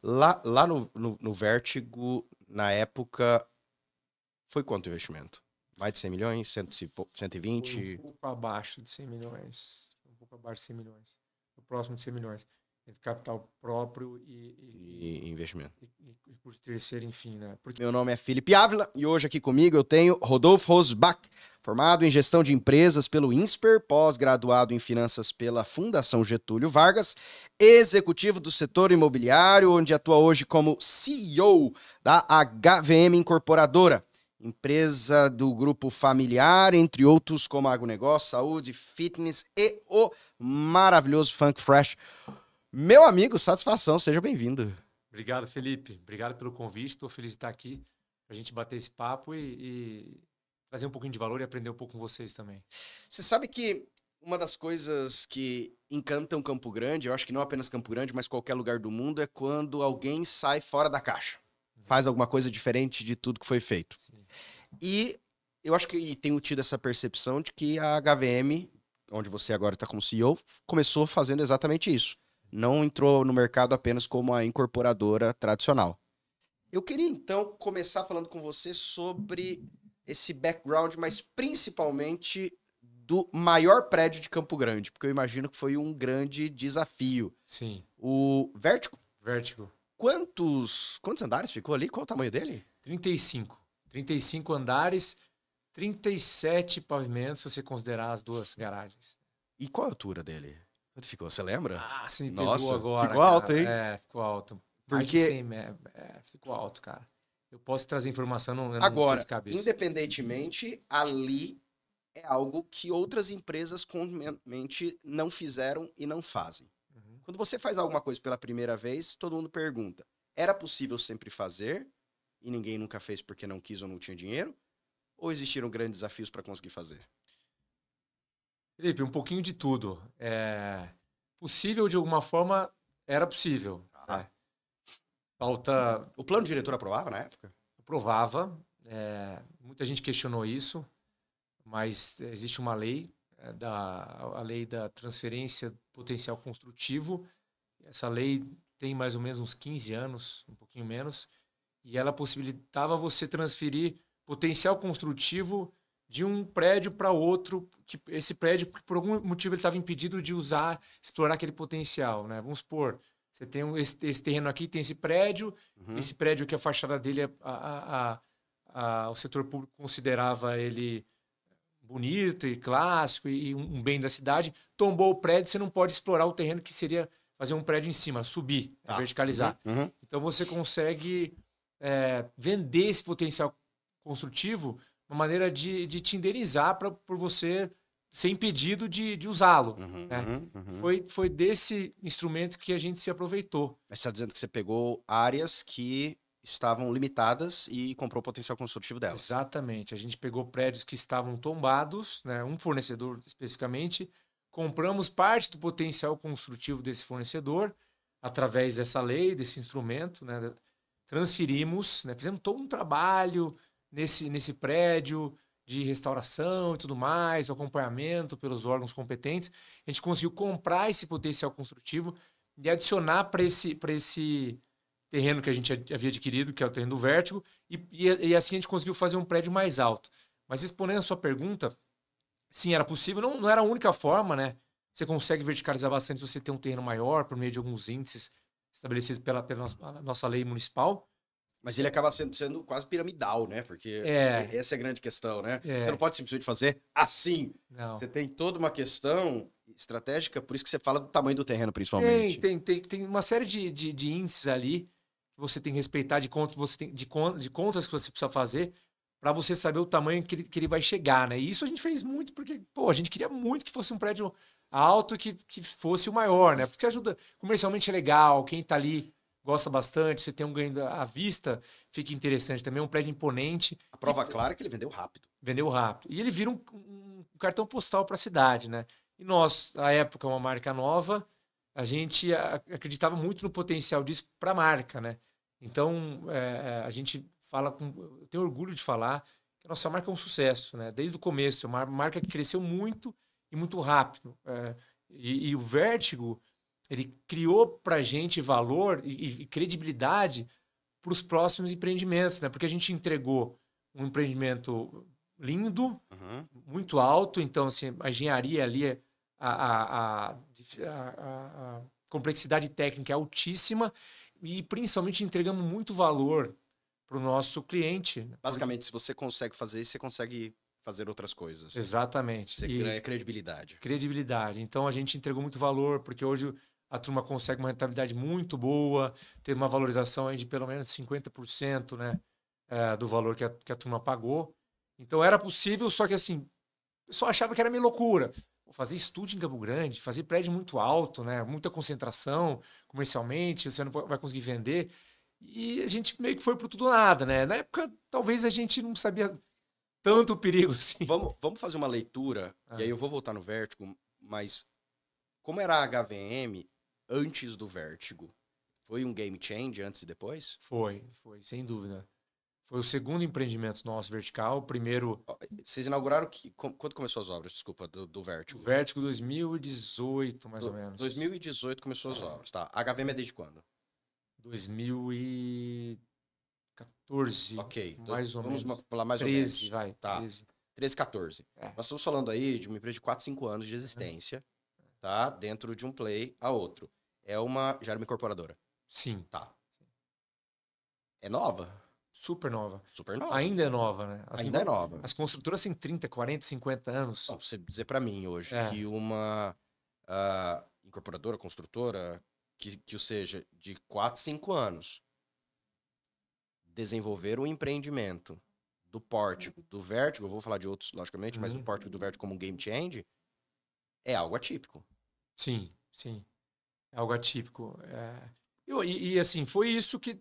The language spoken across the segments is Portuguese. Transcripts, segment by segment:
Lá no Vértigo, na época, foi quanto o investimento? Mais de 100 milhões? 120? Foi um pouco abaixo de 100 milhões. Um pouco abaixo de 100 milhões. Próximo de 100 milhões. Entre capital próprio E investimento. e por terceiro, enfim, né? Porque... Meu nome é Felipe Ávila e hoje aqui comigo eu tenho Rodolfo Rosbach, formado em gestão de empresas pelo INSPER, pós-graduado em finanças pela Fundação Getúlio Vargas, executivo do setor imobiliário, onde atua hoje como CEO da HVM Incorporadora, empresa do grupo familiar, entre outros como agronegócio, saúde, fitness e o maravilhoso Funk Fresh. Meu amigo, satisfação, seja bem-vindo. Obrigado, Felipe. Obrigado pelo convite. Estou feliz de estar aqui para a gente bater esse papo e trazer um pouquinho de valor e aprender um pouco com vocês também. Você sabe que uma das coisas que encantam Campo Grande, eu acho que não apenas Campo Grande, mas qualquer lugar do mundo, é quando alguém sai fora da caixa. Faz alguma coisa diferente de tudo que foi feito. Sim. E eu acho que tenho tido essa percepção de que a HVM, onde você agora está como CEO, começou fazendo exatamente isso. Não entrou no mercado apenas como a incorporadora tradicional. Eu queria, então, começar falando com você sobre esse background, mas principalmente do maior prédio de Campo Grande, porque eu imagino que foi um grande desafio. Sim. O Vértigo. Vértigo. Quantos andares ficou ali? Qual o tamanho dele? 35. 35 andares, 37 pavimentos, se você considerar as duas garagens. E qual a altura dele? Quanto ficou? Você lembra? Ah, você me Nossa, pegou agora, ficou cara. alto, hein? É, ficou alto. Mais de Porque 100 ficou alto, cara. Eu posso trazer informação, eu não sei agora, de cabeça. independentemente, ali é algo que outras empresas comumente não fizeram e não fazem. Uhum. Quando você faz alguma coisa pela primeira vez, todo mundo pergunta: era possível sempre fazer e ninguém nunca fez porque não quis ou não tinha dinheiro? Ou existiram grandes desafios para conseguir fazer? Felipe, um pouquinho de tudo. Possível de alguma forma, era possível. Ah. Né? Falta... O plano diretor aprovava na época? Aprovava. Muita gente questionou isso, mas existe uma lei, a lei da transferência potencial construtivo. Essa lei tem mais ou menos uns 15 anos, um pouquinho menos, e ela possibilitava você transferir potencial construtivo de um prédio para outro, esse prédio, por algum motivo ele estava impedido de explorar aquele potencial, né? Vamos supor, você tem esse terreno aqui, tem esse prédio que a fachada dele, o setor público considerava ele bonito e clássico e um bem da cidade, tombou o prédio, você não pode explorar o terreno que seria fazer um prédio em cima, subir, verticalizar. Então você consegue vender esse potencial construtivo uma maneira de te indenizar por você ser impedido de usá-lo. Foi desse instrumento que a gente se aproveitou. Mas você está dizendo que você pegou áreas que estavam limitadas e comprou o potencial construtivo delas. Exatamente. A gente pegou prédios que estavam tombados, né, um fornecedor especificamente, compramos parte do potencial construtivo desse fornecedor através dessa lei, desse instrumento, né, transferimos, né, fizemos todo um trabalho nesse prédio de restauração e tudo mais, acompanhamento pelos órgãos competentes. A gente conseguiu comprar esse potencial construtivo e adicionar para esse terreno que a gente havia adquirido, que é o terreno do Vértigo, e assim a gente conseguiu fazer um prédio mais alto. Mas respondendo a sua pergunta, sim, era possível, não era a única forma, né? Você consegue verticalizar bastante se você tem um terreno maior, por meio de alguns índices estabelecidos pela nossa lei municipal. Mas ele acaba sendo quase piramidal, né? Porque essa é a grande questão, né? Você não pode simplesmente fazer assim. Não. Você tem toda uma questão estratégica, por isso que você fala do tamanho do terreno, principalmente. Tem uma série de índices ali que você tem que respeitar, de contas que você precisa fazer para você saber o tamanho que ele vai chegar, né? E isso a gente fez muito porque, a gente queria muito que fosse um prédio alto, que fosse o maior, né? Porque você ajuda, comercialmente é legal, quem tá ali gosta bastante, você tem um ganho à vista, fica interessante também, é um prédio imponente. A prova clara é que ele vendeu rápido. Vendeu rápido. E ele vira um cartão postal para a cidade, né? E nós, à época, uma marca nova, a gente acreditava muito no potencial disso para a marca, né? Então, a gente eu tenho orgulho de falar que a nossa marca é um sucesso, né? Desde o começo, é uma marca que cresceu muito e muito rápido. E o Vértigo, ele criou para a gente valor e credibilidade para os próximos empreendimentos, né? Porque a gente entregou um empreendimento lindo, muito alto, então assim, a engenharia ali, a complexidade técnica é altíssima e principalmente entregamos muito valor para o nosso cliente. Basicamente, se você consegue fazer isso, você consegue fazer outras coisas. Exatamente. Você ganha credibilidade. Credibilidade. Então a gente entregou muito valor, porque hoje a turma consegue uma rentabilidade muito boa, ter uma valorização aí de pelo menos 50%, né, do valor que a turma pagou. Então era possível, só que assim, o pessoal achava que era meio loucura. Fazer estúdio em Campo Grande, fazer prédio muito alto, né, muita concentração comercialmente, você não vai conseguir vender. E a gente meio que foi pro tudo ou nada, né? Na época, talvez a gente não sabia tanto o perigo assim. Vamos fazer uma leitura, e aí eu vou voltar no Vértigo, mas como era a HVM antes do Vértigo? Foi um game change antes e depois? Foi, sem dúvida. Foi o segundo empreendimento nosso vertical. O primeiro... Vocês inauguraram quando começou as obras, desculpa, do Vértigo? O Vértigo 2018, mais ou menos. 2018 começou as obras, tá. A HVM é desde quando? 2014. Ok. Mais ou menos. Vamos falar mais 13, ou menos. vai. Tá. 13, 14. Nós estamos falando aí de uma empresa de 4, 5 anos de existência, tá? Dentro de um play a outro. Já era uma incorporadora? Sim. Tá. É nova? Super nova. Super nova. Ainda é nova, né? Assim, ainda é nova. As construtoras têm 30, 40, 50 anos. Não, você dizer pra mim hoje que uma incorporadora, construtora, que seja de 4, 5 anos, desenvolver um empreendimento do Pórtico, do Vértigo, eu vou falar de outros, logicamente, mas do Pórtico e do Vértigo como um game change, é algo atípico. Sim. É algo atípico. E assim, foi isso que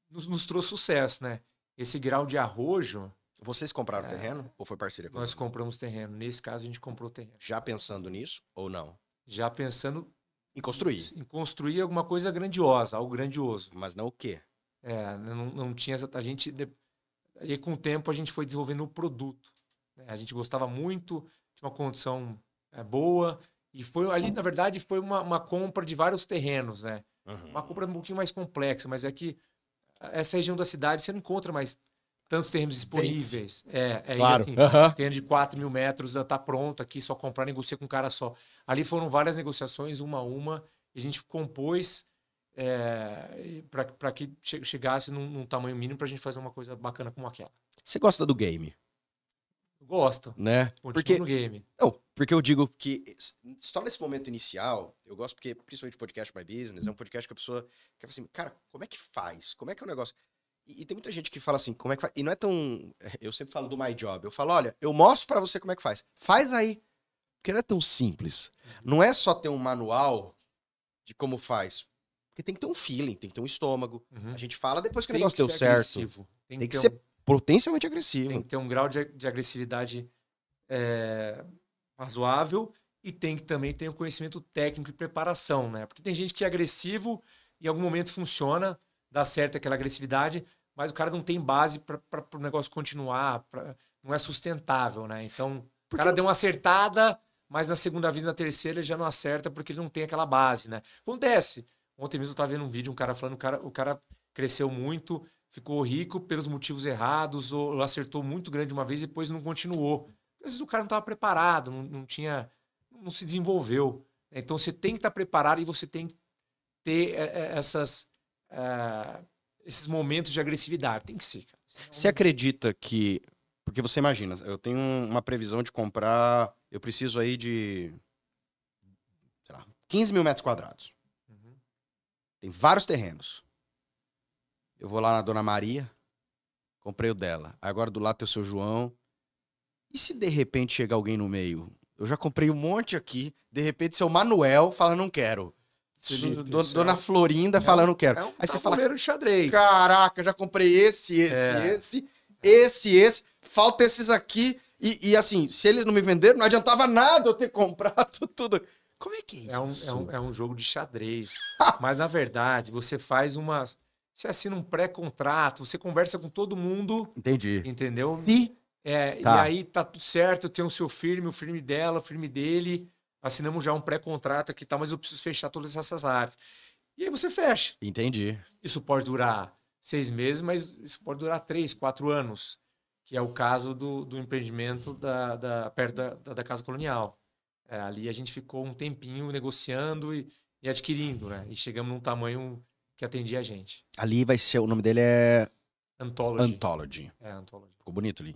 nos trouxe sucesso, né? Esse grau de arrojo... Vocês compraram terreno ou foi parceria com Nós compramos terreno. Nesse caso, a gente comprou terreno. Já pensando nisso ou não? Já pensando... Em construir. Em construir alguma coisa grandiosa, algo grandioso. Mas não o quê? Não tinha essa... E com o tempo a gente foi desenvolvendo o produto. Né? A gente gostava muito, tinha uma condição boa. E foi ali, na verdade, foi uma compra de vários terrenos, né? Uma compra um pouquinho mais complexa, mas é que essa região da cidade você não encontra mais tantos terrenos disponíveis. Claro. Assim, terreno de 4 mil metros, tá pronto aqui, só comprar, negocia com um cara só. Ali foram várias negociações, uma a uma, e a gente compôs para que chegasse num tamanho mínimo para a gente fazer uma coisa bacana como aquela. Você gosta do game? Gosto. Né? Continuo no game. Não, porque eu digo que só nesse momento inicial, eu gosto porque, principalmente podcast My Business, é um podcast que a pessoa quer falar assim, cara, como é que faz? Como é que é o negócio? E tem muita gente que fala assim, como é que faz? E não é tão... Eu sempre falo do My Job. Eu falo, olha, eu mostro pra você como é que faz. Faz aí. Porque não é tão simples. Não é só ter um manual de como faz. Porque tem que ter um feeling, tem que ter um estômago. A gente fala depois que o negócio deu certo. Tem que ser potencialmente agressivo. Tem que ter um grau de agressividade razoável e tem que também ter um conhecimento técnico e preparação, né? Porque tem gente que é agressivo e em algum momento funciona, dá certo aquela agressividade, mas o cara não tem base para o negócio continuar, não é sustentável, né? Então, o cara deu uma acertada, mas na segunda vez, na terceira, ele já não acerta porque ele não tem aquela base, né? Acontece. Ontem mesmo eu estava vendo um vídeo, um cara falando que o cara cresceu muito, ficou rico pelos motivos errados, ou acertou muito grande uma vez e depois não continuou. Às vezes o cara não estava preparado, não se desenvolveu. Então você tem que estar preparado e você tem que ter esses momentos de agressividade. Tem que ser, cara. Você acredita que... Porque você imagina, eu tenho uma previsão de comprar... Eu preciso aí de... sei lá, 15 mil metros quadrados. Tem vários terrenos. Eu vou lá na Dona Maria, comprei o dela. Agora do lado tem o seu João. E se de repente chegar alguém no meio? Eu já comprei um monte aqui. De repente seu Manuel fala, não quero. Dona Florinda fala, não quero. Aí você fala, de xadrez. Caraca, já comprei esse. Falta esses aqui. E assim, se eles não me venderam, não adiantava nada eu ter comprado tudo. Como é que é isso? É um jogo de xadrez. Mas, na verdade, você faz uma... Você assina um pré-contrato, você conversa com todo mundo. Entendi. Entendeu? Sim. E aí tá tudo certo, tem o seu firme, o firme dela, o firme dele. assinamos já um pré-contrato aqui, tá, mas eu preciso fechar todas essas áreas. E aí você fecha. Entendi. Isso pode durar 6 meses, mas isso pode durar 3, 4 anos, que é o caso do empreendimento perto da Casa Colonial. Ali a gente ficou um tempinho negociando e adquirindo, né? E chegamos num tamanho que atendia a gente. Ali vai ser, o nome dele é Anthology. Anthology. Anthology. Ficou bonito ali.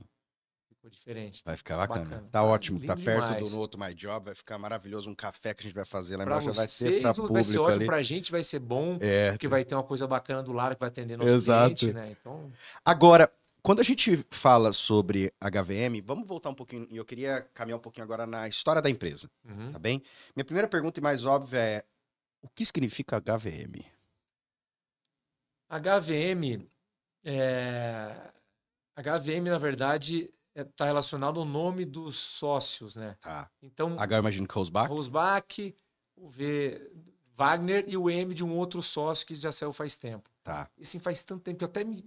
Ficou diferente. Vai ficar bacana. Tá Tá ótimo. lindo Tá perto demais. no outro My Job. Vai ficar maravilhoso. Um café que a gente vai fazer lá Pra embaixo vai ser pra vocês vai ser público ótimo, ali. pra gente vai ser bom, porque vai ter uma coisa bacana do lado que vai atender nosso cliente, né? Então, Agora, quando a gente fala sobre HVM, vamos voltar um pouquinho, e eu queria caminhar um pouquinho agora na história da empresa, tá bem? Minha primeira pergunta e mais óbvia é, o que significa HVM? HVM, na verdade, está relacionado ao nome dos sócios, né? Tá. Então, H, eu imagino que Rosbach. Rosbach, o V, Wagner e o M de um outro sócio que já saiu faz tempo. Tá. E assim, faz tanto tempo que eu até me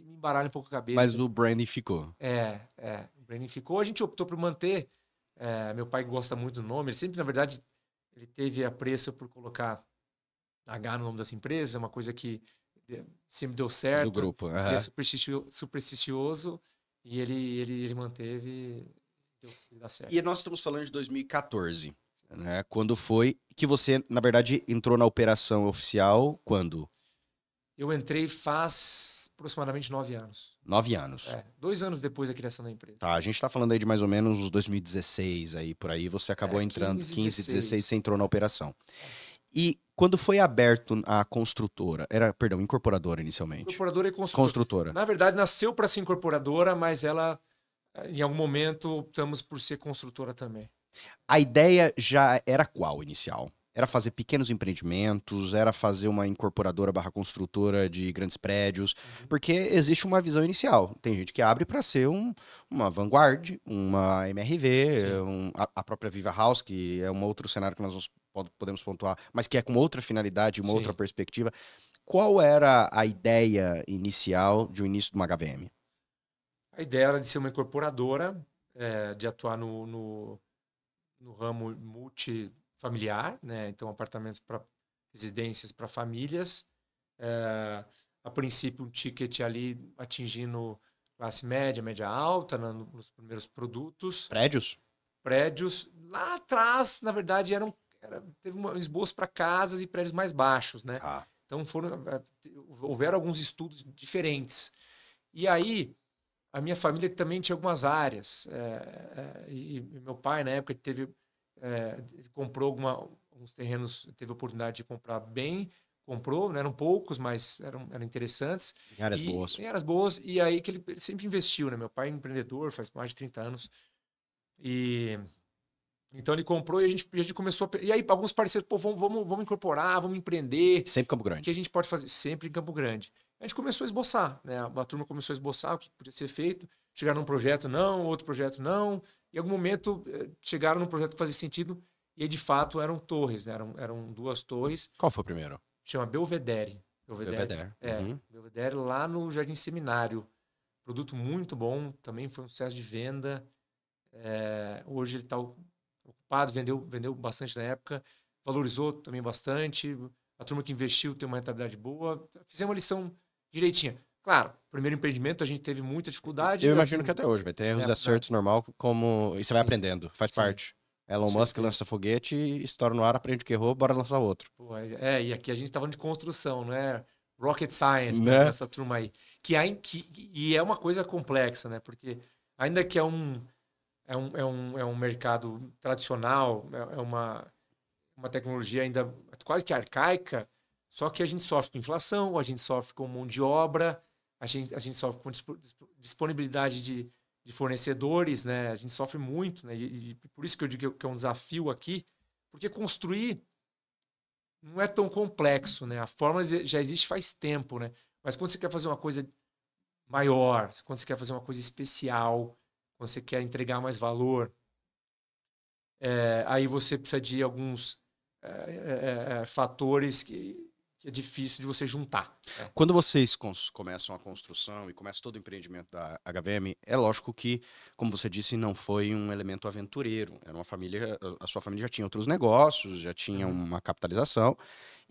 embaralho um pouco a cabeça. Mas o branding ficou. O branding ficou. A gente optou por manter. Meu pai gosta muito do nome. Ele sempre, na verdade, ele teve apreço por colocar H no nome das empresas. É uma coisa que sempre deu certo. Do grupo. Ele é supersticioso e ele manteve e deu certo. E nós estamos falando de 2014, né? Quando foi que você, na verdade, entrou na operação oficial? Quando? Eu entrei faz aproximadamente 9 anos. 9 anos. 2 anos depois da criação da empresa. Tá, a gente tá falando aí de mais ou menos uns 2016 aí, por aí. Você acabou entrando 15, 16, você entrou na operação. E quando foi aberto a construtora, incorporadora inicialmente. Incorporadora e construtora. Na verdade, nasceu para ser incorporadora, mas ela, em algum momento, optamos por ser construtora também. A ideia já era qual inicial? Era fazer pequenos empreendimentos, era fazer uma incorporadora / construtora de grandes prédios, porque existe uma visão inicial. Tem gente que abre para ser uma Vanguard, uma MRV, a própria Viva House, que é um outro cenário que nós podemos pontuar, mas que é com outra finalidade, uma outra perspectiva. Qual era a ideia inicial de um início de uma HVM? A ideia era de ser uma incorporadora, de atuar no ramo multifamiliar, né? Então apartamentos para residências para famílias. A princípio um ticket ali atingindo classe média, média alta, nos primeiros produtos. Prédios. Lá atrás, na verdade, teve um esboço para casas e prédios mais baixos, né? Então houveram alguns estudos diferentes. E aí a minha família também tinha algumas áreas. E meu pai, na época, ele comprou alguns terrenos, teve a oportunidade de comprar bem, comprou, não eram poucos, mas eram interessantes. Em áreas boas. E aí que ele sempre investiu, né? Meu pai é empreendedor, faz mais de 30 anos. Então ele comprou e a gente começou E aí alguns parceiros, vamos incorporar, vamos empreender. Sempre Campo Grande. O que a gente pode fazer? Sempre em Campo Grande. A gente começou a esboçar, né? A turma começou a esboçar o que podia ser feito. Chegaram num projeto, não, outro projeto, não. Em algum momento chegaram num projeto que fazia sentido e aí, de fato, eram torres, né? Eram 2 torres. Qual foi o primeiro? Chama Belvedere. Belvedere lá no Jardim Seminário. Produto muito bom, também foi um sucesso de venda. Hoje ele está ocupado, vendeu bastante na época, valorizou também bastante. A turma que investiu tem uma rentabilidade boa. Fizemos uma lição direitinha. Claro, primeiro empreendimento a gente teve muita dificuldade. Eu imagino que até hoje vai ter erros e acertos normal, e você vai aprendendo, faz parte. Elon Musk lança foguete, estoura no ar, aprende o que errou, bora lançar outro. E aqui a gente tá falando de construção, não é rocket science, né? Essa turma aí. E é uma coisa complexa, né? Porque ainda que é um mercado tradicional, é uma tecnologia ainda quase que arcaica, só que a gente sofre com inflação, a gente sofre com mão de obra, a gente sofre com disponibilidade de fornecedores, né? A gente sofre muito, né? E por isso que eu digo que é um desafio aqui, porque construir não é tão complexo, né? A fórmula já existe faz tempo, né? Mas quando você quer fazer uma coisa maior, quando você quer fazer uma coisa especial, quando você quer entregar mais valor, aí você precisa de alguns fatores que que é difícil de você juntar. Quando vocês começam a construção e começa todo o empreendimento da HVM, é lógico que, como você disse, não foi um elemento aventureiro. Era uma família, a sua família já tinha outros negócios, já tinha uma capitalização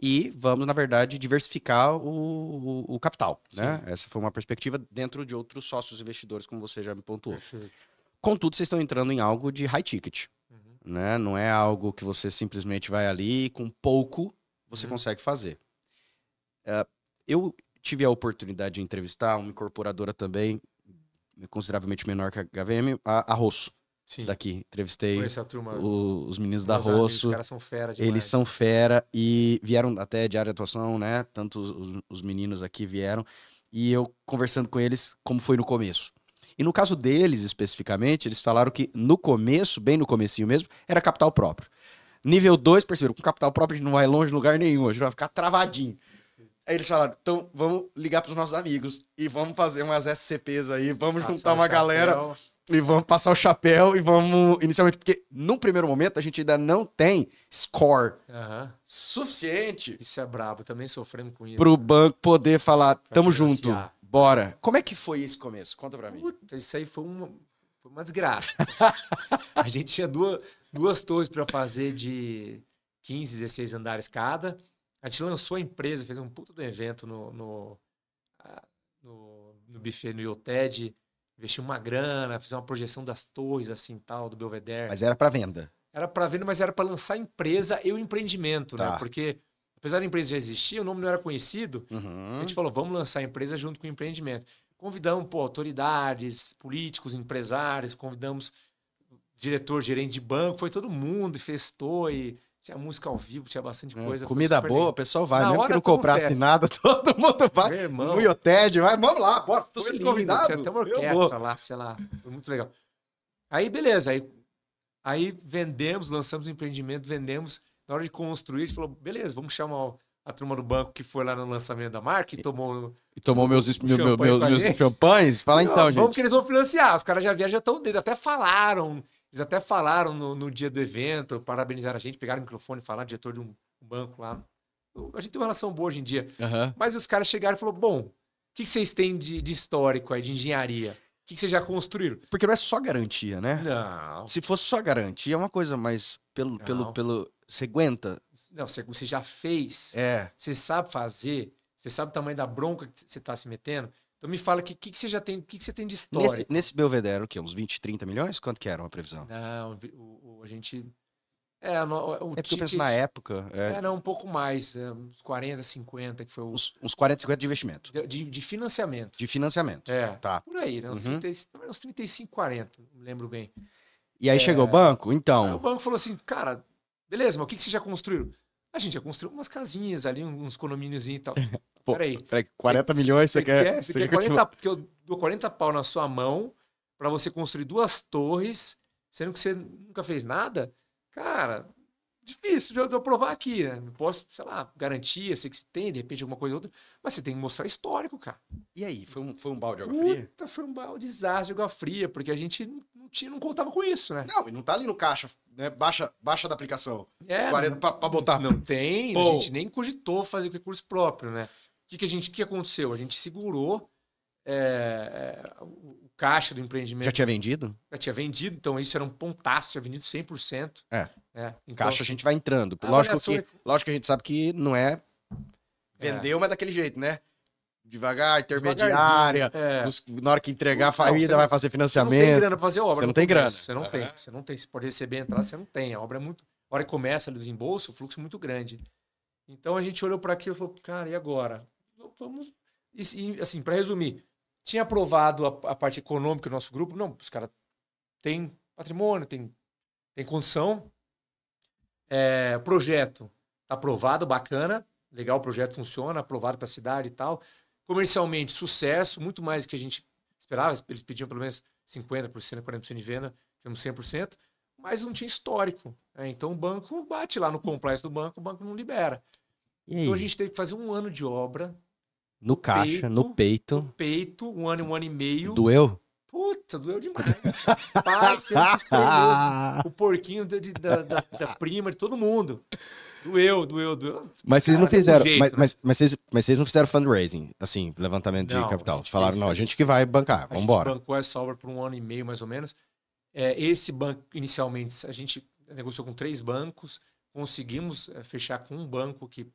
e vamos, na verdade, diversificar o capital, né? Essa foi uma perspectiva dentro de outros sócios investidores, como você já me pontuou. Perfeito. Contudo, vocês estão entrando em algo de high ticket, né? Não é algo que você simplesmente vai ali e com pouco você consegue fazer. Eu tive a oportunidade de entrevistar uma incorporadora também, consideravelmente menor que a HVM, a Rosso, daqui. Entrevistei os meninos da Rosso. Os caras são fera demais. Eles são fera e vieram até de área de atuação, né? Tanto os meninos aqui vieram. E eu conversando com eles, como foi no começo. E no caso deles, especificamente, eles falaram que no começo, bem no comecinho mesmo, era capital próprio. Nível 2, perceberam, com capital próprio a gente não vai longe de lugar nenhum, a gente vai ficar travadinho. Aí eles falaram, então vamos ligar pros nossos amigos e vamos fazer umas SCPs aí, vamos juntar uma galera e vamos passar o chapéu e vamos, inicialmente, porque num primeiro momento a gente ainda não tem score suficiente. Isso é brabo, também sofremos com isso. Pro banco poder falar, tamo junto, bora. Como é que foi esse começo? Conta pra mim. Puta, isso aí foi uma desgraça. A gente tinha duas torres para fazer de 15, 16 andares cada. A gente lançou a empresa, fez um puta do evento no buffet, no IoTED, investiu uma grana, fez uma projeção das torres, assim, tal, do Belvedere. Mas era para venda. Era para venda, mas era para lançar a empresa e o empreendimento, né? Porque, apesar da empresa já existir, o nome não era conhecido, a gente falou, vamos lançar a empresa junto com o empreendimento. Convidamos, autoridades, políticos, empresários, convidamos diretor, gerente de banco, foi todo mundo, festou e... Tinha música ao vivo, tinha bastante coisa. Comida boa, o pessoal vai. Mesmo que não comprasse nada, todo mundo vai. Meu irmão. No IoTED, vai. Vamos lá, bora. Tô sendo lindo, convidado. Tinha até uma orquestra lá, sei lá. Foi muito legal. Aí, beleza. Aí vendemos, lançamos o empreendimento, vendemos. Na hora de construir, a gente falou, beleza, vamos chamar a turma do banco que foi lá no lançamento da marca e tomou meus champanhes. Fala então, gente. Vamos que eles vão financiar. Os caras já vieram, já estão dentro. Eles até falaram no dia do evento, parabenizaram a gente, pegaram o microfone e falaram, diretor de um banco lá. A gente tem uma relação boa hoje em dia. Mas os caras chegaram e falaram, bom, o que vocês têm de histórico aí, de engenharia? O que vocês já construíram? Porque não é só garantia, né? Não. Se fosse só garantia, é uma coisa, mas você aguenta. Não, você já fez. Você sabe fazer. Você sabe o tamanho da bronca que você está se metendo. Então me fala o que você já tem, o que você tem de história. Nesse Belvedere, o quê? Uns 20, 30 milhões? Quanto que era uma previsão? Não, a gente... porque eu penso na época... Não, um pouco mais. Uns 40, 50, que foi o... Uns 40, 50 de investimento. De financiamento. De financiamento. Tá. Por aí, né? Uns 35, 40, não me lembro bem. E aí chegou o banco? Então... Aí o banco falou assim, cara, beleza, mas o que vocês já construíram? A gente já construiu umas casinhas ali, uns condomíniozinhos e tal. Pô, peraí. 40 milhões você quer? Você quer 40, porque eu dou 40 pau na sua mão para você construir 2 torres, sendo que você nunca fez nada? Cara, difícil de eu provar aqui, né? Não posso, sei lá, garantia, sei que você tem, de repente alguma coisa ou outra, mas você tem que mostrar histórico, cara. E aí, foi um balde de água fria? Foi um balde de desastre de água fria, porque a gente não contava com isso, né? Não, e não tá ali no caixa, né? Baixa da aplicação. 40 pra botar. Não tem, a gente nem cogitou fazer com recurso próprio, né? O que aconteceu? A gente segurou o caixa do empreendimento. Já tinha vendido? Já tinha vendido, então isso era um pontaço, tinha vendido 100%. Então, caixa assim, a gente vai entrando. Lógico que a gente sabe que não é vendeu, mas daquele jeito, né? Devagar, intermediária. Na hora que entregar a família vai fazer financiamento. Você não tem grana pra fazer obra. Você não tem grana. Você não tem. Você não tem. Você pode receber a entrada, você não tem. A obra é muito... A hora que começa o desembolso, o fluxo é muito grande. Então a gente olhou para aquilo e falou, cara, e agora? Vamos... E, assim, para resumir, tinha aprovado a parte econômica do nosso grupo. Não, os caras têm patrimônio, tem condição. Projeto tá aprovado, bacana. Legal, o projeto funciona, aprovado para a cidade e tal. Comercialmente, sucesso, muito mais do que a gente esperava. Eles pediam pelo menos 50%, 40% de venda, temos 100%, mas não tinha histórico. Então o banco bate lá no compliance do banco, o banco não libera. Então a gente teve que fazer 1 ano de obra. No caixa, no peito. No peito, 1 ano e meio. Doeu? Puta, doeu demais. Pai, o porquinho da prima, de todo mundo. Doeu. Mas vocês Cara, não fizeram, deu um jeito, mas vocês não fizeram fundraising, assim, levantamento de Não, capital. a gente Falaram, fez- não, a gente que vai bancar, A gente vambora. bancou essa obra por 1 ano e meio, mais ou menos. Esse banco, inicialmente, a gente negociou com 3 bancos, conseguimos fechar com um banco que,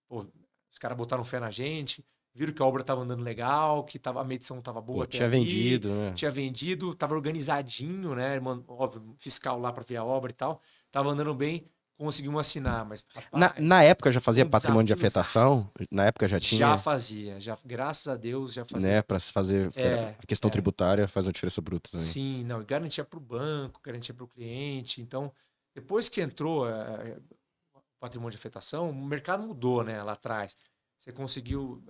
pô, os caras botaram fé na gente, viram que a obra estava andando legal, que a medição estava boa Pô, até tinha ali, vendido, né? tinha vendido, estava organizadinho, né? Óbvio, fiscal lá para ver a obra e tal, estava andando bem, conseguimos assinar, mas Na época já fazia um patrimônio de desafiozaço. afetação? Na época já tinha? Já fazia, graças a Deus já fazia. Né, para se fazer a questão tributária faz uma diferença bruta também. Sim, não, garantia para o banco, garantia para o cliente. Então, depois que entrou o patrimônio de afetação, o mercado mudou, né, lá atrás. Você conseguiu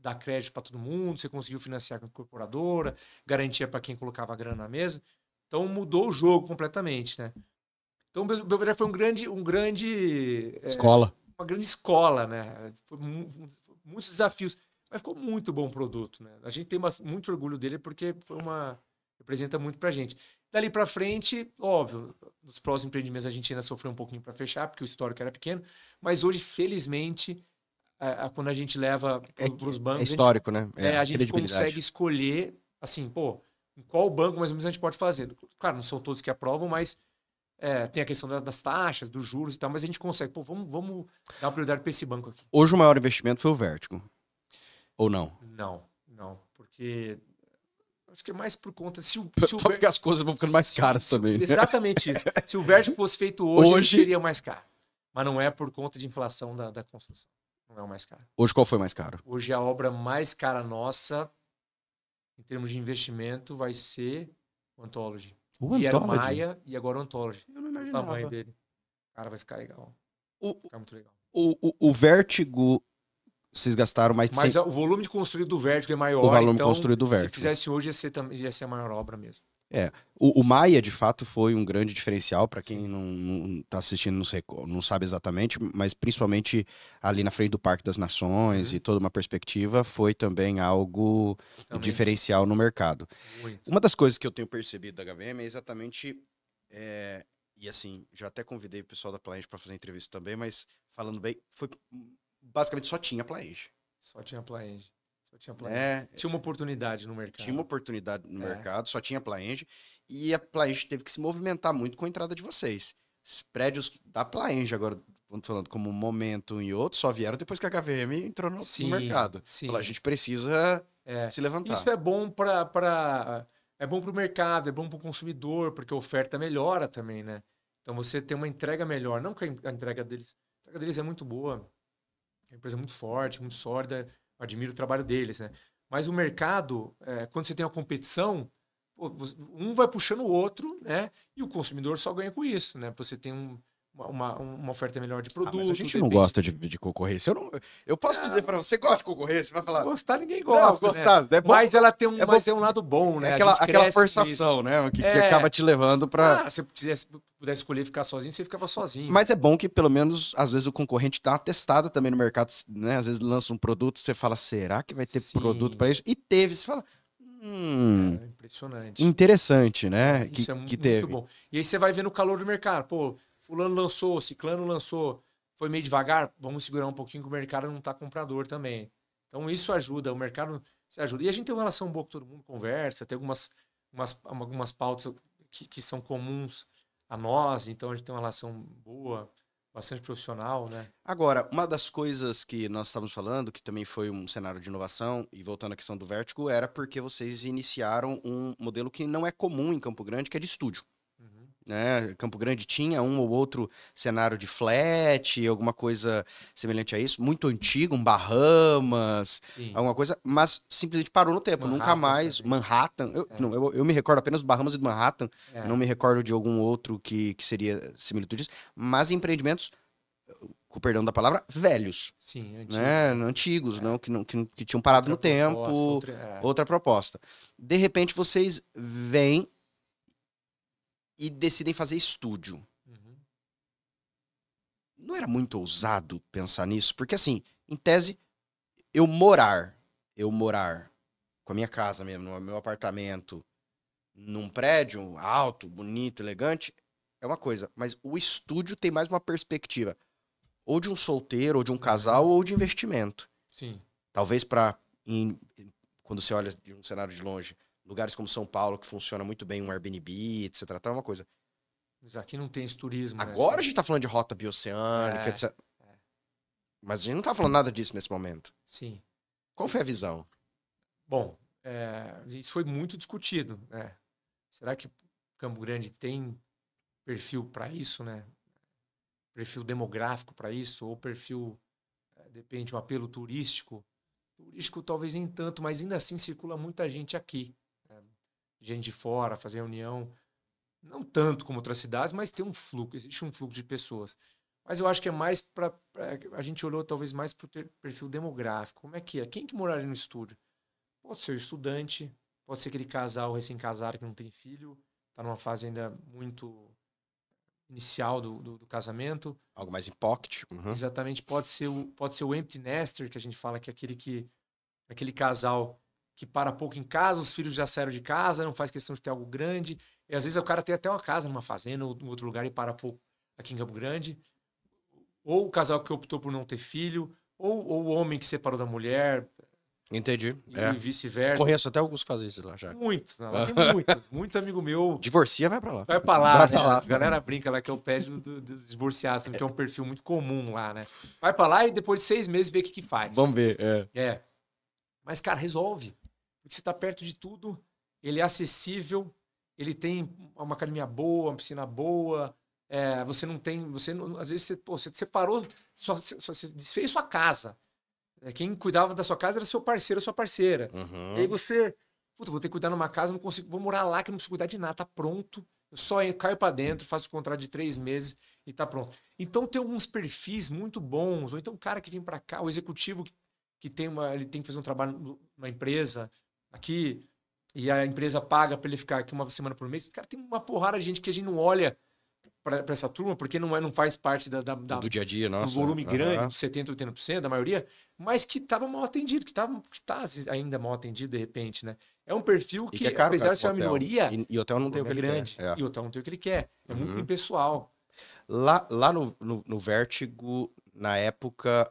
dar crédito para todo mundo, você conseguiu financiar com a incorporadora, garantia para quem colocava a grana na mesa. Então, mudou o jogo completamente, né? Então, o Belvedere foi Escola. uma grande escola, né? Foi muitos desafios, mas ficou muito bom o produto, né? A gente tem muito orgulho dele porque representa muito pra gente. Dali pra frente, óbvio, nos próximos empreendimentos a gente ainda sofreu um pouquinho para fechar, porque o histórico era pequeno, mas hoje, felizmente, quando a gente leva para os bancos, é histórico, né? A gente consegue escolher, assim, pô, em qual banco mais ou menos a gente pode fazer. Claro, não são todos que aprovam, mas tem a questão das taxas, dos juros e tal, mas a gente consegue. Pô, vamos dar uma prioridade para esse banco aqui. Hoje o maior investimento foi o Vertigo. Ou não? Não. Porque acho que é mais por conta... Porque as coisas vão ficando mais caras também. Né? Exatamente isso. Se o Vertigo fosse feito hoje, ele seria mais caro. Mas não é por conta de inflação da construção. Não é o mais caro. Hoje qual foi mais caro? Hoje a obra mais cara nossa, em termos de investimento, vai ser o Anthology. Era o Maia e agora o Anthology. Eu não imaginava. O tamanho dele. Cara, vai ficar legal. Vai ficar muito legal. O Vertigo, vocês gastaram mais de 100... Mas o volume de construído do Vertigo é maior. O volume construído do Vertigo. Se fizesse hoje, ia ser a maior obra mesmo. O Maia, de fato, foi um grande diferencial para quem não tá assistindo, não sabe exatamente, mas principalmente ali na frente do Parque das Nações e toda uma perspectiva, foi também algo diferencial no mercado. Muito. Uma das coisas que eu tenho percebido da HVM é exatamente, e assim, já até convidei o pessoal da Plaenge para fazer entrevista também, mas falando bem, foi basicamente só tinha Plaenge. Só tinha Plaenge. Tinha uma oportunidade no mercado. Tinha uma oportunidade no mercado, só tinha Plaenge. E a Plaenge teve que se movimentar muito com a entrada de vocês. Os prédios da Plaenge, agora, falando como Momentum e outros, só vieram depois que a HVM entrou no mercado. Sim. Falou, a gente precisa se levantar. Isso é bom é bom para o mercado, é bom para o consumidor, porque a oferta melhora também, né? Então você tem uma entrega melhor. Não que a entrega deles é muito boa, é uma empresa muito forte, muito sólida. Admiro o trabalho deles, né? Mas o mercado, quando você tem uma competição, um vai puxando o outro, né? E o consumidor só ganha com isso, né? Você tem uma oferta melhor de produto. Mas a gente não gosta de concorrência. Eu posso dizer para você gosta de concorrência? Você vai falar. Gostar ninguém gosta. Não, gostar. Né? Mas ela tem um lado bom, né? Aquela forçação, né? Que acaba te levando para. Se você pudesse escolher ficar sozinho, você ficava sozinho. Mas é bom que, pelo menos, às vezes o concorrente dá uma testada também no mercado, né? Às vezes lança um produto, você fala, será que vai ter produto para isso? E teve, você fala. Impressionante. Interessante, né? Isso é muito teve. bom. E aí você vai vendo o calor do mercado. Pô, fulano lançou, ciclano lançou, foi meio devagar, vamos segurar um pouquinho que o mercado não está comprador também. Então isso ajuda, o mercado se ajuda. E a gente tem uma relação boa com todo mundo, conversa, tem algumas pautas que são comuns a nós, então a gente tem uma relação boa, bastante profissional, né? Agora, uma das coisas que nós estávamos falando, que também foi um cenário de inovação, e voltando à questão do Vertigo, era porque vocês iniciaram um modelo que não é comum em Campo Grande, que é de estúdio. Né? Campo Grande tinha um ou outro cenário de flat, alguma coisa semelhante a isso, muito antigo, um Bahamas, alguma coisa, mas simplesmente parou no tempo, nunca mais. Também. Manhattan, eu me recordo apenas do Bahamas e do Manhattan, não me recordo de algum outro que seria similitude disso, mas empreendimentos, com perdão da palavra, velhos. Sim, antigos. Né? Antigos, não, que tinham parado no tempo, outra proposta. De repente vocês vêm e decidem fazer estúdio. Não era muito ousado pensar nisso? Porque, assim, em tese, eu morar com a minha casa mesmo, no meu apartamento, num prédio alto, bonito, elegante, é uma coisa. Mas o estúdio tem mais uma perspectiva ou de um solteiro, ou de um casal, ou de investimento. Sim. Talvez quando você olha de um cenário de longe, lugares como São Paulo, que funciona muito bem um Airbnb, etc. Tá uma coisa. Mas aqui não tem esse turismo, né? Agora a gente tá falando de rota bioceânica, etc. Mas a gente não tá falando nada disso nesse momento. Sim. Qual foi a visão? Bom, isso foi muito discutido, né? Será que Campo Grande tem perfil para isso, né? Perfil demográfico para isso, ou perfil, depende, um apelo turístico? Turístico talvez nem tanto, mas ainda assim circula muita gente aqui. Né? Gente de fora, fazer reunião. Não tanto como outras cidades, mas tem um fluxo, existe um fluxo de pessoas. Mas eu acho que é mais para... A gente olhou talvez mais para o perfil demográfico. Como é que é? Quem que moraria no estúdio? Pode ser o estudante, pode ser aquele casal recém-casado que não tem filho, está numa fase ainda muito inicial do casamento. Algo mais em pocket. Uhum. Exatamente, pode ser o empty nester, que a gente fala que é aquele casal que para pouco em casa, os filhos já saíram de casa, não faz questão de ter algo grande. E às vezes o cara tem até uma casa numa fazenda ou em outro lugar e para pouco aqui em Campo Grande. Ou o casal que optou por não ter filho, ou o homem que separou da mulher. Entendi. E vice-versa. Conheço até alguns que fazem isso lá já. Muitos, lá tem muitos. Muito amigo meu. Divorcia, vai pra lá. Vai pra lá, né? A galera brinca lá que é o pé dos divorciados, que é um perfil muito comum lá, né? Vai pra lá e depois de 6 meses vê o que faz. Vamos ver, Mas, cara, resolve. Porque você tá perto de tudo, ele é acessível, ele tem uma academia boa, uma piscina boa, você não tem... às vezes você separou, você desfez sua casa. Quem cuidava da sua casa era seu parceiro ou sua parceira. Uhum. E aí você... vou ter que cuidar numa casa, não consigo, vou morar lá que não preciso cuidar de nada, tá pronto. Eu só caio pra dentro, faço o contrato de 3 meses e tá pronto. Então tem alguns perfis muito bons, ou então o cara que vem para cá, o executivo que ele tem que fazer um trabalho numa empresa aqui, e a empresa paga para ele ficar aqui uma semana por mês. Cara, tem uma porrada de gente que a gente não olha para essa turma, porque não faz parte do dia a dia, nossa. Do volume grande, dos 70%, 80% da maioria, mas que estava mal atendido, que tá ainda mal atendido de repente, né? É um perfil que é caro, apesar de ser uma minoria... E o hotel não tem o que ele grande, quer. E o hotel não tem o que ele quer. É muito impessoal. Lá no Vértigo, na época,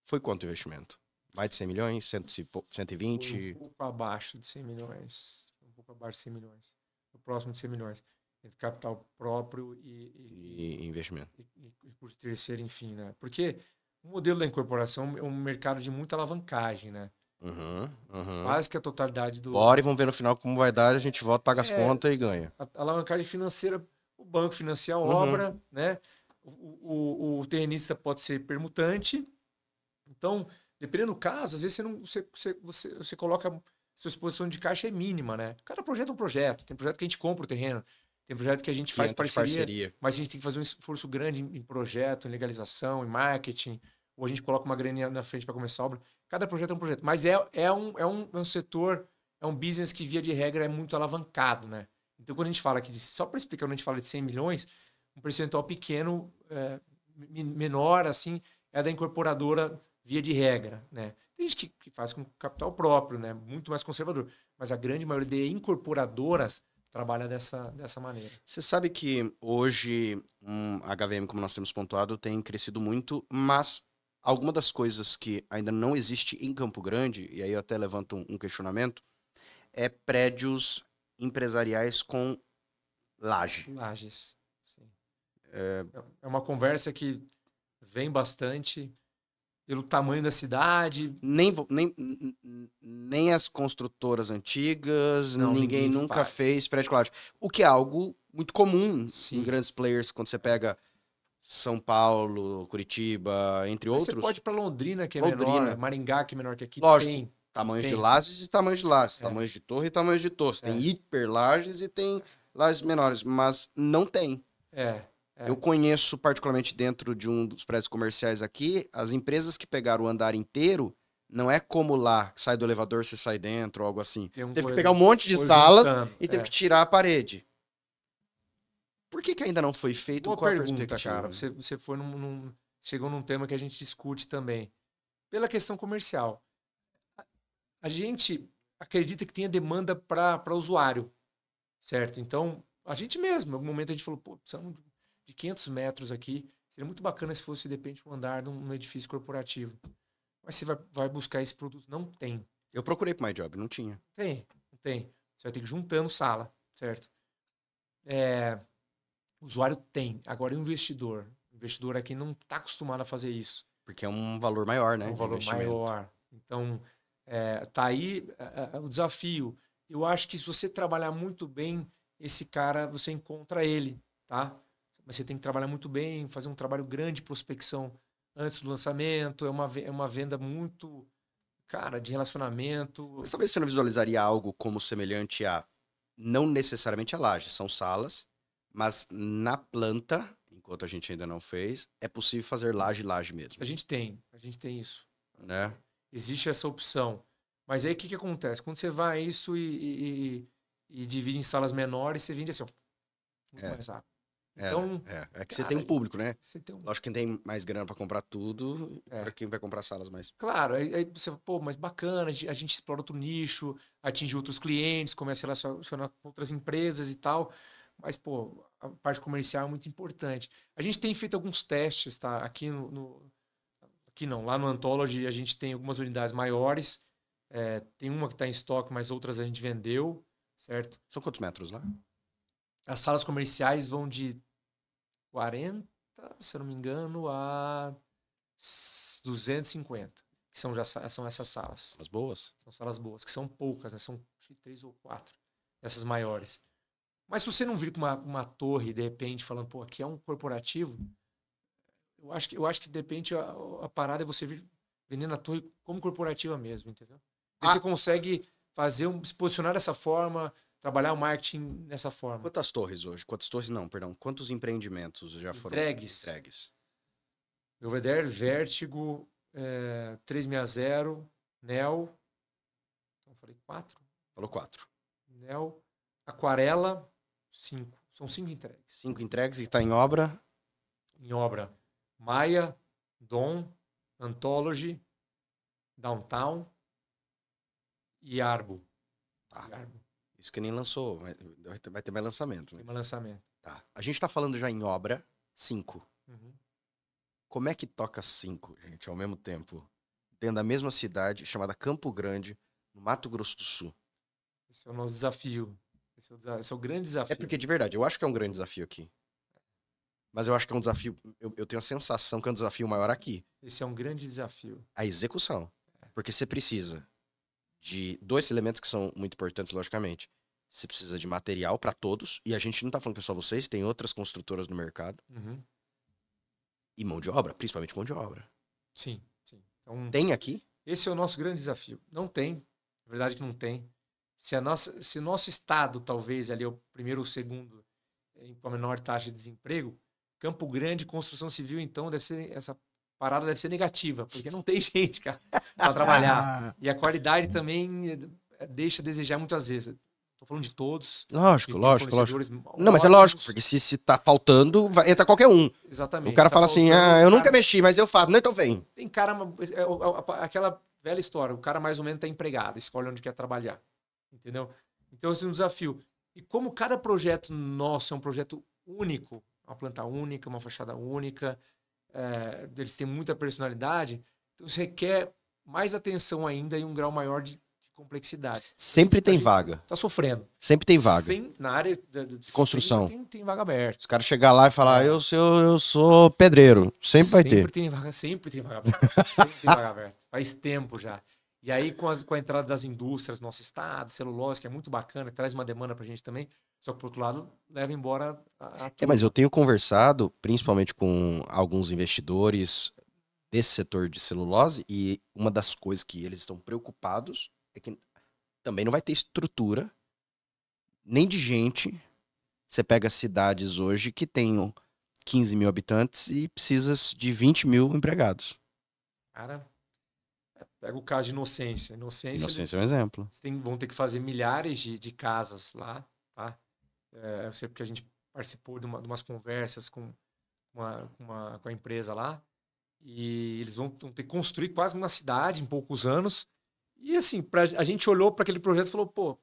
foi quanto o investimento? Mais de 100 milhões? 120? Foi um pouco abaixo de 100 milhões. Um pouco abaixo de 100 milhões. Próximo de 100 milhões. Entre capital próprio e investimento. E por terceiro, enfim, né? Porque o modelo da incorporação é um mercado de muita alavancagem, né? Quase que a totalidade do... Bora e vamos ver no final como vai dar, a gente volta, paga as contas e ganha. A alavancagem financeira, o banco financia a obra, né? O terrenista pode ser permutante. Então, dependendo do caso, às vezes você coloca... Sua exposição de caixa é mínima, né? Cada projeto é um projeto. Tem projeto que a gente compra o terreno. Tem projeto que a gente faz parceria, mas a gente tem que fazer um esforço grande em projeto, em legalização, em marketing, ou a gente coloca uma graninha na frente para começar a obra. Cada projeto é um projeto, mas é um setor, é um business que, via de regra, é muito alavancado, né? Então, quando a gente fala aqui, só para explicar, quando a gente fala de 100 milhões, um percentual pequeno, menor, assim, é da incorporadora via de regra, né? Tem gente que faz com capital próprio, né? Muito mais conservador, mas a grande maioria de incorporadoras trabalha dessa maneira. Você sabe que hoje a HVM, como nós temos pontuado, tem crescido muito, mas alguma das coisas que ainda não existe em Campo Grande, e aí eu até levanto um questionamento, é prédios empresariais com laje. Lajes, sim. É uma conversa que vem bastante pelo tamanho da cidade. Nem as construtoras antigas, ninguém nunca fez prédio com laje. O que é algo muito comum em grandes players, quando você pega São Paulo, Curitiba, entre outros. Você pode ir para Londrina, que é menor, Maringá, que é menor que aqui. Lógico, tem tamanhos de lajes e tamanhos de lajes, tamanhos de torre e tamanhos de torre. Tem hiper lajes e tem lajes menores, mas não tem. Eu conheço, particularmente dentro de um dos prédios comerciais aqui, as empresas que pegaram o andar inteiro, não é como lá, sai do elevador, você sai dentro, ou algo assim. Teve que pegar um monte de salas e teve que tirar a parede. Por que ainda não foi feito? Boa pergunta, cara. Você foi chegou num tema que a gente discute também. Pela questão comercial. A gente acredita que tenha demanda para usuário, certo? Então, a gente mesmo, em algum momento a gente falou, pô, precisamos de 500 metros aqui. Seria muito bacana se fosse, de repente, um andar num edifício corporativo. Mas você vai buscar esse produto. Não tem. Eu procurei pro MyJob, não tinha. Não tem. Você vai ter que ir juntando sala, certo? O usuário tem. Agora, e o investidor? O investidor aqui não está acostumado a fazer isso. Porque é um valor maior, né? É um valor maior. Então, tá aí o desafio. Eu acho que se você trabalhar muito bem, esse cara, você encontra ele, tá? Mas você tem que trabalhar muito bem, fazer um trabalho grande de prospecção antes do lançamento. É uma venda muito, cara, de relacionamento. Mas talvez você não visualizaria algo como semelhante a, não necessariamente a laje, são salas, mas na planta, enquanto a gente ainda não fez, é possível fazer laje mesmo. A gente tem isso. Né? Existe essa opção. Mas aí o que acontece? Quando você vai a isso e divide em salas menores, você vende assim, ó, muito mais rápido. Então, é que você tem um público, né? Você tem Lógico que quem tem mais grana para comprar tudo, para quem vai comprar salas mais. Claro, aí você, pô, mas bacana, a gente explora outro nicho, atinge outros clientes, começa a relacionar com outras empresas e tal. Mas, pô, a parte comercial é muito importante. A gente tem feito alguns testes, tá? Aqui aqui não, lá no Anthology a gente tem algumas unidades maiores. Tem uma que está em estoque, mas outras a gente vendeu, certo? São quantos metros lá? As salas comerciais vão de 40, se eu não me engano, a 250, que são essas salas. As boas? São salas boas, que são poucas, né? São 3 ou 4, essas maiores. Mas se você não vir com uma torre, de repente, falando, pô, aqui é um corporativo, eu acho que de repente a parada é você vir vendendo a torre como corporativa mesmo, entendeu? Você consegue se posicionar dessa forma, trabalhar o marketing dessa forma. Quantas torres hoje? Quantas torres não, perdão. Quantos empreendimentos já foram entregues? Belvedere, Vértigo, 360, Nel. Então, falei 4? Falou 4. Nel, Aquarela, 5. São 5 entregues. 5 entregues e está em obra? Em obra. Maia, Dom, Anthology, Downtown e Arbo. Tá. Isso que nem lançou, vai ter mais lançamento. Né? Tem mais lançamento. Tá. A gente tá falando já em obra 5. Uhum. Como é que toca 5, gente, ao mesmo tempo? Dentro da mesma cidade, chamada Campo Grande, no Mato Grosso do Sul. Esse é o nosso desafio. Esse é o grande desafio. É porque, de verdade, eu acho que é um grande desafio aqui. Mas eu acho que é um desafio... Eu tenho a sensação que é um desafio maior aqui. Esse é um grande desafio. A execução. Porque você precisa de 2 elementos que são muito importantes, logicamente. Você precisa de material para todos. E a gente não tá falando que é só vocês, tem outras construtoras no mercado. Uhum. E mão de obra, principalmente mão de obra. Sim. Então, tem aqui? Esse é o nosso grande desafio. Não tem. Na verdade que não tem. Se o nosso estado, talvez, ali é o primeiro ou segundo com a menor taxa de desemprego, Campo Grande, construção civil, então, essa parada deve ser negativa, porque não tem gente, cara, para trabalhar. E a qualidade também deixa a desejar muitas vezes. Estou falando de todos. Lógico. Ótimos. Não, mas é lógico, porque se tá faltando, entra qualquer um. Exatamente. O cara fala assim, eu nunca mexi, mas eu faço. Não, então vem. Tem cara, aquela velha história, o cara mais ou menos tá empregado, escolhe onde quer trabalhar. Entendeu? Então, esse é um desafio. E como cada projeto nosso é um projeto único, uma planta única, uma fachada única, eles têm muita personalidade, então isso requer mais atenção ainda e um grau maior de complexidade. Sempre tem vaga. Tá sofrendo. Sempre tem vaga. Na área de construção. Tem vaga aberta. Os caras chegar lá e falar, eu sou pedreiro. Sempre vai ter. Sempre tem vaga aberta. Sempre tem vaga aberta. Faz tempo já. E aí, com a entrada das indústrias no nosso estado, celulose, que é muito bacana, que traz uma demanda pra gente também, só que, por outro lado, leva embora mas eu tenho conversado, principalmente com alguns investidores desse setor de celulose, e uma das coisas que eles estão preocupados é que também não vai ter estrutura, nem de gente. Você pega cidades hoje que tenham 15 mil habitantes e precisas de 20 mil empregados. Cara... Pega o caso de Inocência. Inocência é um exemplo. Vão ter que fazer milhares de casas lá, tá? Eu sei porque a gente participou de umas conversas com a empresa lá. E eles vão ter que construir quase uma cidade em poucos anos. E assim, a gente olhou para aquele projeto e falou, pô,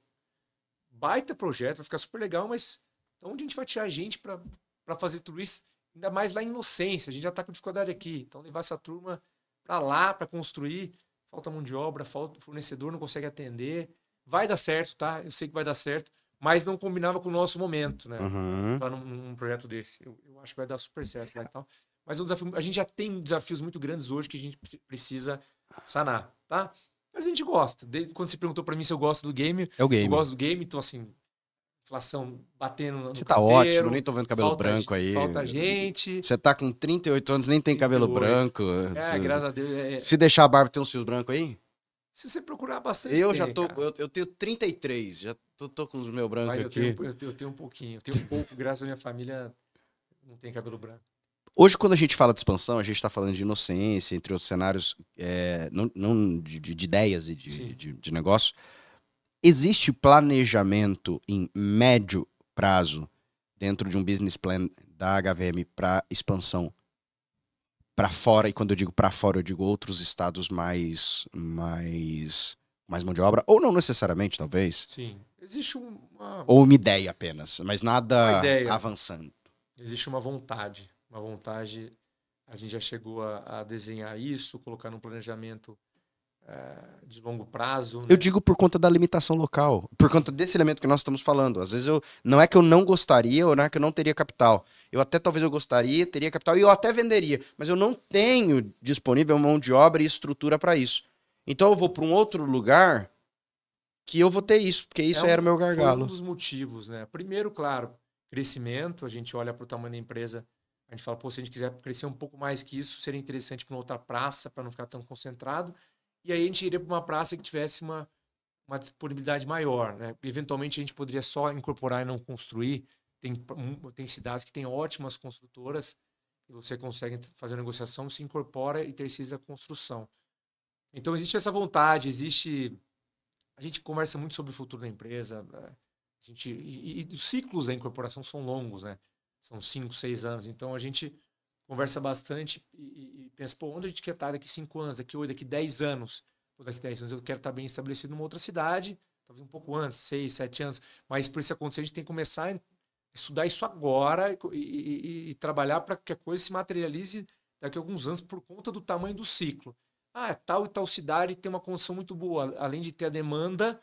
baita projeto, vai ficar super legal, mas onde a gente vai tirar gente para fazer tudo isso? ainda mais lá em Inocência, a gente já está com dificuldade aqui. Então, levar essa turma para lá, para construir, falta mão de obra, falta fornecedor, não consegue atender. Vai dar certo, tá? Eu sei que vai dar certo, mas não combinava com o nosso momento, né? Uhum. Para num projeto desse. Eu acho que vai dar super certo lá e tal. Mas a gente já tem desafios muito grandes hoje que a gente precisa sanar, tá? Mas a gente gosta. Desde quando você perguntou para mim se eu gosto do game, É o eu game. gosto do game, então assim, inflação batendo no Você tá ótimo, canteiro, nem tô vendo cabelo branco aí. falta gente. Você tá com 38 anos, nem tem cabelo 38. branco. Graças a Deus. Se deixar a barba, tem uns fios brancos aí? Se você procurar bastante, Eu tem, já tô. cara. Eu tenho 33, já tô com os meus brancos Mas aqui. eu tenho um pouquinho. Eu tenho um pouco, graças à minha família, não tem cabelo branco. Hoje, quando a gente fala de expansão, a gente está falando de Inocência, entre outros cenários, não de ideias e de negócio. Existe planejamento em médio prazo dentro de um business plan da HVM para expansão para fora? E quando eu digo para fora, eu digo outros estados mais mão de obra, ou não necessariamente, talvez. Sim. Existe Ou uma ideia apenas, mas nada ideia. avançando. Existe uma vontade. Uma vontade. A gente já chegou a desenhar isso, colocar num planejamento de longo prazo. Né? Eu digo por conta da limitação local, por conta desse elemento que nós estamos falando. Às vezes não é que eu não gostaria, ou não é que eu não teria capital. Talvez eu gostaria, teria capital e eu até venderia, mas eu não tenho disponível mão de obra e estrutura para isso. Então eu vou para um outro lugar que eu vou ter isso, porque isso era o meu gargalo. Foi um dos motivos, né? Primeiro, claro, crescimento, a gente olha para o tamanho da empresa, a gente fala, pô, se a gente quiser crescer um pouco mais que isso, seria interessante para uma outra praça, para não ficar tão concentrado. E aí a gente iria para uma praça que tivesse uma disponibilidade maior, né? Eventualmente a gente poderia só incorporar e não construir. Tem cidades que têm ótimas construtoras e você consegue fazer a negociação, se incorpora e terceiriza a construção. Então existe essa vontade, a gente conversa muito sobre o futuro da empresa, e os ciclos da incorporação são longos, né? São 5, 6 anos. Então a gente conversa bastante e pensa, pô, onde a gente quer estar daqui 5 anos, daqui 8, daqui 10 anos? Ou daqui 10 anos eu quero estar bem estabelecido numa outra cidade, talvez um pouco antes, 6, 7 anos. Mas para isso acontecer, a gente tem que começar a estudar isso agora e trabalhar para que a coisa se materialize daqui a alguns anos por conta do tamanho do ciclo. Tal e tal cidade tem uma condição muito boa. Além de ter a demanda,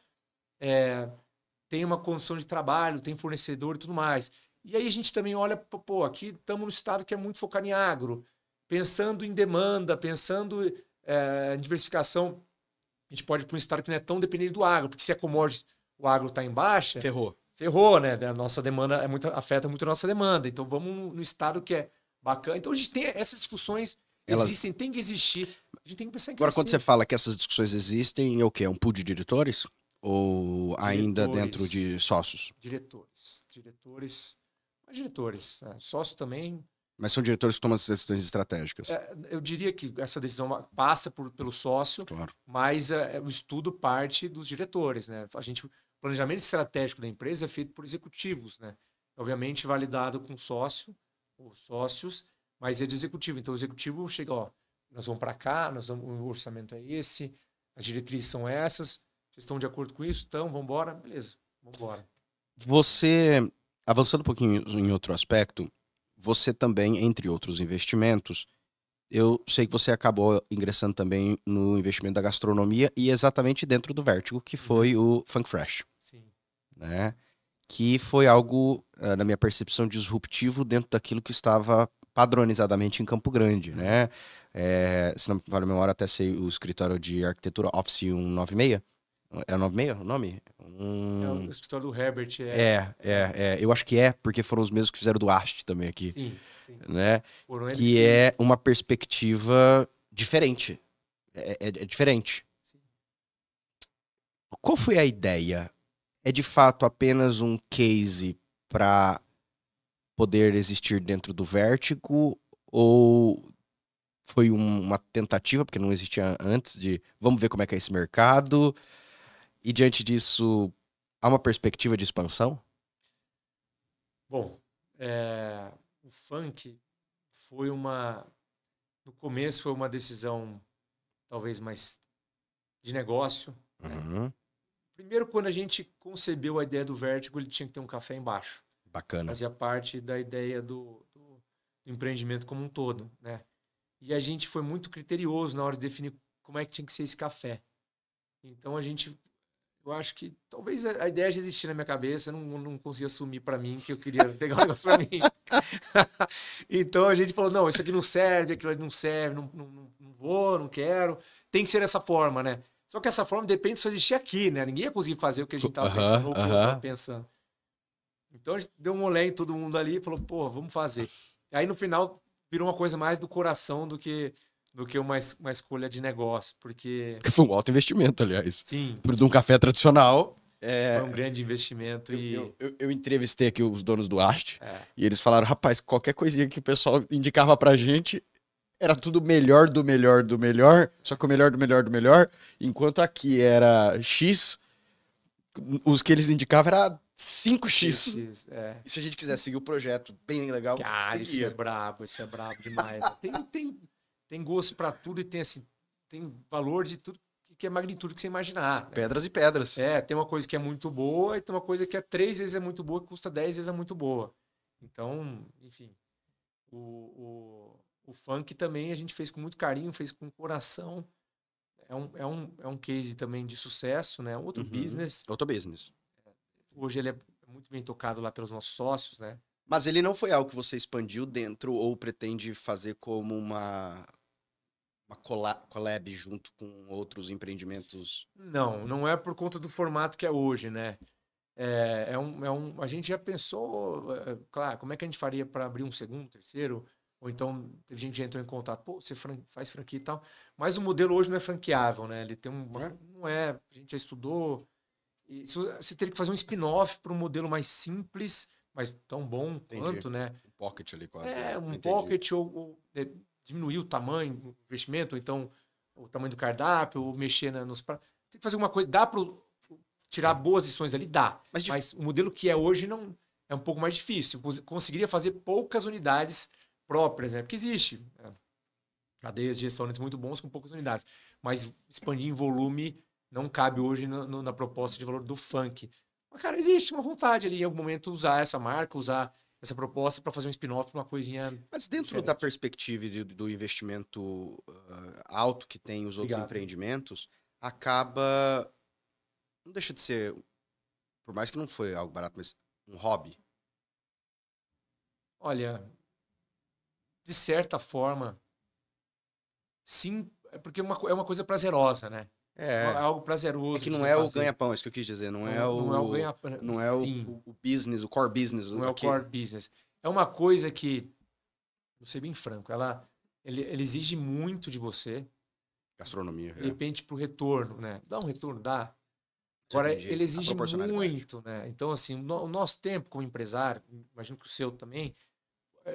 tem uma condição de trabalho, tem fornecedor e tudo mais. E aí a gente também olha, pô, aqui estamos no estado que é muito focado em agro, pensando em demanda, pensando em diversificação. A gente pode ir para um estado que não é tão dependente do agro, porque se a commodity, o agro está em baixa... Ferrou, né? A nossa demanda afeta muito a nossa demanda. Então vamos no estado que é bacana. Então a gente tem essas discussões, existem, tem que existir. A gente tem que pensar em Agora, quando você fala que essas discussões existem, é o quê? É um pool de diretores? Ou ainda dentro de sócios? Diretores. Né? Sócio também. Mas são diretores que tomam as decisões estratégicas. Eu diria que essa decisão passa pelo sócio, claro. Mas o estudo parte dos diretores. Né? O planejamento estratégico da empresa é feito por executivos. Né? Obviamente, validado com os sócios, mas é do executivo. Então, o executivo chega, nós vamos para cá, o orçamento é esse, as diretrizes são essas, vocês estão de acordo com isso? Então, vamos embora? Beleza, vamos embora. Você, avançando um pouquinho em outro aspecto, você também, entre outros investimentos, eu sei que você acabou ingressando também no investimento da gastronomia e exatamente dentro do Vertigo, que foi o Funk Fresh. Sim. Né? Que foi algo, na minha percepção, disruptivo dentro daquilo que estava padronizadamente em Campo Grande. Né? Se não me falha a memória, até sei o escritório de arquitetura Office 196. É 96 o nome? É o escritório do Herbert. Eu acho que porque foram os mesmos que fizeram do Ast também aqui. Sim. Né? Que é uma perspectiva diferente. É diferente. Sim. Qual foi a ideia? É de fato apenas um case para poder existir dentro do Vertigo? Ou foi uma tentativa, porque não existia antes, de vamos ver como é que é esse mercado? E diante disso, há uma perspectiva de expansão? Bom, o funk foi no começo foi uma decisão talvez mais de negócio. Uhum. Né? Primeiro, quando a gente concebeu a ideia do Vertigo, ele tinha que ter um café embaixo. Bacana. Fazia parte da ideia empreendimento como um todo, né? E a gente foi muito criterioso na hora de definir como é que tinha que ser esse café. Então eu acho que talvez a ideia já existia na minha cabeça, eu não conseguia assumir para mim que eu queria pegar um negócio para mim. Então a gente falou, não, isso aqui não serve, aquilo ali não serve, não vou, não quero. Tem que ser dessa forma, né? Só que essa forma depende só existir aqui, né? Ninguém ia conseguir fazer o que a gente estava pensando ou o que eu estava pensando. Então a gente deu um olé em todo mundo ali e falou, pô, vamos fazer. Aí no final virou uma coisa mais do coração do que uma escolha de negócio, porque... Foi um alto investimento, aliás. Sim. De um café tradicional. Foi um grande investimento. Eu entrevistei aqui os donos do Ast e eles falaram, rapaz, qualquer coisinha que o pessoal indicava pra gente era tudo melhor do melhor do melhor, só que o melhor do melhor do melhor, enquanto aqui era X, os que eles indicavam era 5x. E se a gente quiser seguir o projeto bem legal, cara, isso é brabo demais. Tem gosto pra tudo e tem valor de tudo que é magnitude que você imaginar. Né? Pedras e pedras. Tem uma coisa que é muito boa e tem uma coisa que é 3 vezes é muito boa e custa 10 vezes é muito boa. Então, enfim, o funk também a gente fez com muito carinho, fez com coração. É um case também de sucesso, né? Outro business. Outro business. Hoje ele é muito bem tocado lá pelos nossos sócios, né? Mas ele não foi algo que você expandiu dentro ou pretende fazer como uma collab junto com outros empreendimentos? Não é por conta do formato que é hoje, né? A gente já pensou, claro, como é que a gente faria para abrir um segundo, terceiro, ou então a gente já entrou em contato, pô, você faz franquia e tal, mas o modelo hoje não é franqueável, né? Ele tem não é, a gente já estudou, e você teria que fazer um spin-off para um modelo mais simples, mas tão bom quanto, né? Um pocket ali quase. Um pocket ou diminuir o tamanho do investimento, ou então o tamanho do cardápio, ou mexer nos pratos. Tem que fazer alguma coisa, dá para tirar boas lições ali, dá. Mas o modelo que é hoje não é um pouco mais difícil. Conseguiria fazer poucas unidades próprias, né? Porque existe cadeias de restaurantes muito bons com poucas unidades. Mas expandir em volume não cabe hoje na proposta de valor do funk. Mas, cara, existe uma vontade ali em algum momento usar essa marca, usar essa proposta para fazer um spin-off, uma coisinha. Mas dentro diferente. Da perspectiva do investimento alto que tem os outros empreendimentos, acaba. Não deixa de ser, por mais que não foi algo barato, mas um hobby. Olha, de certa forma, sim, porque é uma coisa prazerosa, né? É algo prazeroso. É que não é o ganha-pão, é isso que eu quis dizer. Não é o ganha-pão. Não é o business, o core business. Não é o core business. É uma coisa que, vou ser bem franco, ele exige muito de você. Gastronomia. De repente, pro retorno, né? Dá um retorno, dá. Agora, ele exige muito, né? Então, assim, o nosso tempo como empresário, imagino que o seu também,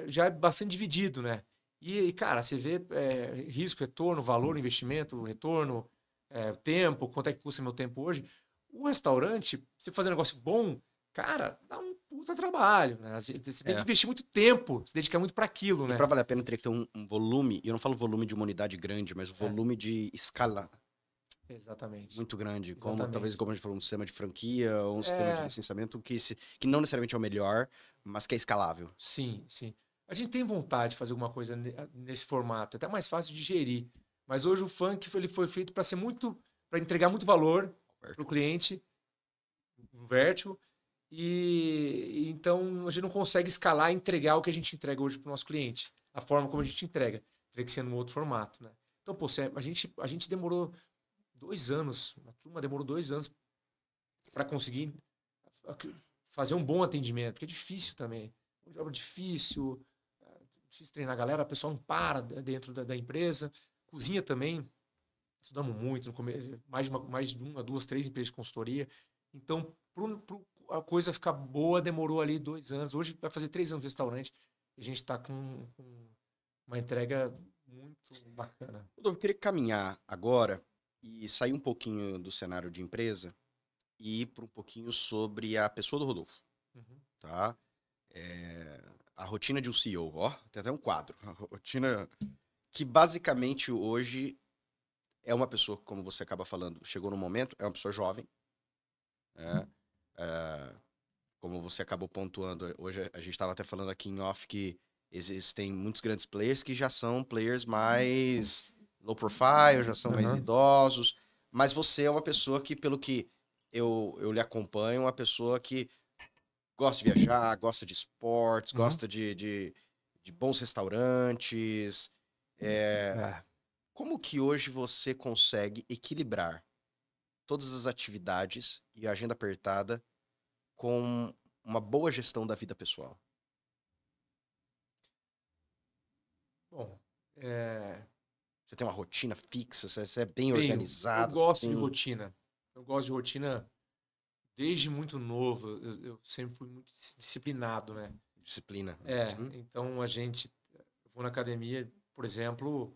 já é bastante dividido, né? E cara, você vê risco, retorno, valor, investimento, retorno, tempo, quanto é que custa meu tempo hoje. O restaurante, você fazer um negócio bom, cara, dá um puta trabalho, né? Você tem que investir muito tempo, se dedicar muito para aquilo, né? E para valer a pena, teria que ter um volume, e eu não falo volume de uma unidade grande, mas o volume de escala. Exatamente. Muito grande. Talvez, como a gente falou, um sistema de franquia ou um sistema de licenciamento que não necessariamente é o melhor, mas que é escalável. Sim, sim. A gente tem vontade de fazer alguma coisa nesse formato. É até mais fácil de gerir. Mas hoje o funk ele foi feito para ser para entregar muito valor para o cliente, vertical. E então a gente não consegue escalar e entregar o que a gente entrega hoje para o nosso cliente. A forma como a gente entrega. Teria que ser num outro formato, né? Então, pô, a gente demorou 2 anos, a turma demorou 2 anos para conseguir fazer um bom atendimento, porque é difícil também. Um job difícil treinar a galera, o pessoal não para dentro da empresa. Cozinha também, estudamos muito, no começo, mais de 1, 2, 3 empresas de consultoria. Então, a coisa ficar boa, demorou ali 2 anos. Hoje vai fazer 3 anos no restaurante e a gente está com uma entrega muito bacana. Eu queria caminhar agora e sair um pouquinho do cenário de empresa e ir para um pouquinho sobre a pessoa do Rodolfo. Tá? A rotina de um CEO, tem até um quadro. A rotina que basicamente hoje é uma pessoa, como você acaba falando, chegou no momento, é uma pessoa jovem. Como você acabou pontuando, hoje a gente estava até falando aqui em off que Existem muitos grandes players que já são players mais low profile, já são mais idosos. Mas você é uma pessoa que, pelo que eu lhe acompanho, uma pessoa que gosta de viajar, gosta de esportes, gosta de bons restaurantes. Como que hoje você consegue equilibrar todas as atividades e a agenda apertada com uma boa gestão da vida pessoal? Bom, Você tem uma rotina fixa, você é bem tenho. organizado. Eu gosto assim? de rotina. Eu gosto de rotina desde muito novo. Eu sempre fui muito disciplinado, né? Disciplina. Então eu vou na academia, por exemplo,